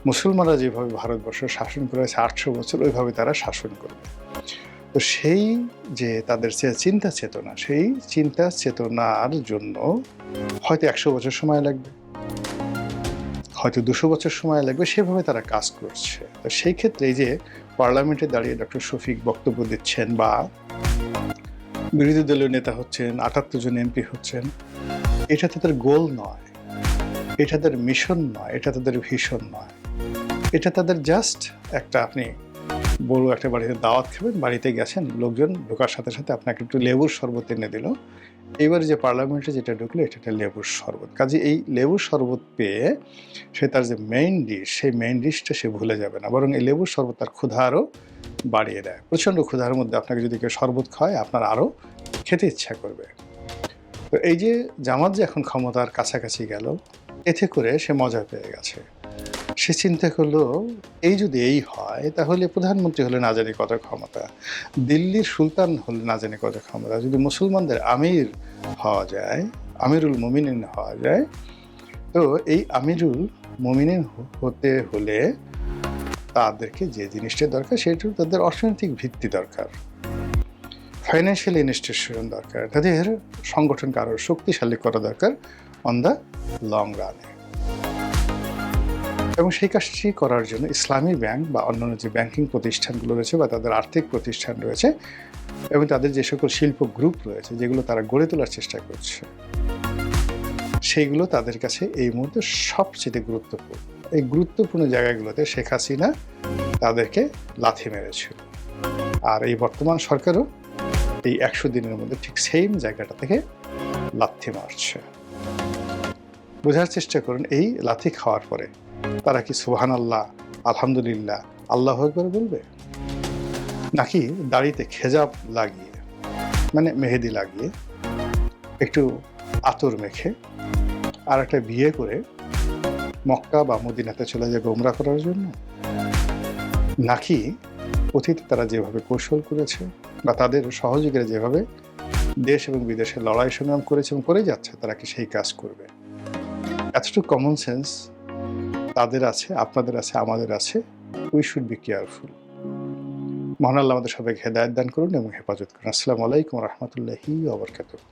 মুসলমানরা যেভাবে ভারতবর্ষ শাসন করেছে 800 বছর, ওইভাবে তারা শাসন করবে। তো সেই যে তাদের যে চিন্তা চেতনা, সেই চিন্তা চেতনার জন্য হয়তো 100 বছর সময় লাগবে, হয়তো 200 বছর সময় লাগবে, সেভাবে তারা কাজ করছে। তো সেই ক্ষেত্রে এই যে পার্লামেন্টে দাঁড়িয়ে ডক্টর শফিক বক্তব্য দিচ্ছেন বা বিরোধী দলীয় নেতা হচ্ছেন, 78 জন এমপি হচ্ছেন, এটা তাদের গোল নয়, এটা তাদের মিশন নয়, এটা তাদের ভিশন নয়, এটা তাদের জাস্ট একটা, আপনি বড় একটা বাড়িতে দাওয়াত খাবেন, বাড়িতে গেছেন, লোকজন ঢোকার সাথে সাথে আপনাকে একটু লেবুর শরবত এনে দিল। এবারে যে পার্লামেন্টে যেটা ঢুকলো এটা একটা লেবুর শরবত। কাজে এই লেবুর শরবত পেয়ে সে তার যে মেইন ডিশ, সেই মেইন ডিশটা সে ভুলে যাবে না, বরং এই লেবুর শরবত তার ক্ষুধা আরও বাড়িয়ে দেয়। প্রচণ্ড ক্ষুধার মধ্যে আপনাকে যদি কেউ শরবত খায়, আপনার আরও খেতে ইচ্ছা করবে। তো এই যে জামাত যে এখন ক্ষমতার কাছাকাছি গেল, এতে করে সে মজা পেয়ে গেছে। সে চিন্তা করলো, এই যদি এই হয় তাহলে প্রধানমন্ত্রী হলে না জানি কত ক্ষমতা, দিল্লির সুলতান হলে না জানি কত ক্ষমতা, যদি মুসলমানদের আমির হওয়া যায়, আমিরুল মুমিনিন হওয়া যায়, তো এই আমিরুল মুমিনিন হতে হলে তাদেরকে যে জিনিসটা দরকার, সেটা তাদের অর্থনৈতিক ভিত্তি দরকার, ফাইন্যান্সিয়াল ইনস্টিটিউশন দরকার, তাদের সংগঠনকে আরও শক্তিশালী করা দরকার অন দ্য লং রানে। এবং সেই কাজটি করার জন্য ইসলামী ব্যাংক বা অন্যান্য যে ব্যাংকিং প্রতিষ্ঠানগুলো রয়েছে বা তাদের আর্থিক প্রতিষ্ঠান রয়েছে এবং তাদের যে সকল শিল্প গ্রুপ রয়েছে, যেগুলো তারা গড়ে তোলার চেষ্টা করছে, সেইগুলো তাদের কাছে এই মুহূর্তে সবচেয়ে গুরুত্বপূর্ণ। এই গুরুত্বপূর্ণ জায়গাগুলোতে শেখ হাসিনা তাদেরকে লাথি মেরেছিল, আর এই বর্তমান সরকারও এই 100 দিনের মধ্যে ঠিক সেম জায়গাটা থেকে লাথি মারছে। বোঝার চেষ্টা করুন, এই লাথি খাওয়ার পরে তারা কি সুবহানাল্লাহ, আলহামদুলিল্লাহ, আল্লাহু আকবার বলবে, নাকি দাড়িতে খেজাব লাগিয়ে, মানে মেহেদি লাগিয়ে, একটু আতর মেখে আর একটা বিয়ে করে মক্কা বা মদিনাতে চলে যাবে উমরা করার জন্য, নাকি অতীতে তারা যেভাবে কৌশল করেছে বা তাদের সহযোগীরা যেভাবে দেশ এবং বিদেশে লড়াই সংগ্রাম করেছে এবং করে যাচ্ছে, তারা কি সেই কাজ করবে? এতটুকু কমন সেন্স তাদের আছে, আপনাদের আছে, আমাদের আছে। We should be careful. মহান আল্লাহ আমাদের সবাইকে হেদায়েত দান করুন এবং হেফাজত করুন। আসসালামু আলাইকুম ওয়া রাহমাতুল্লাহি ওয়া বারাকাতুহু।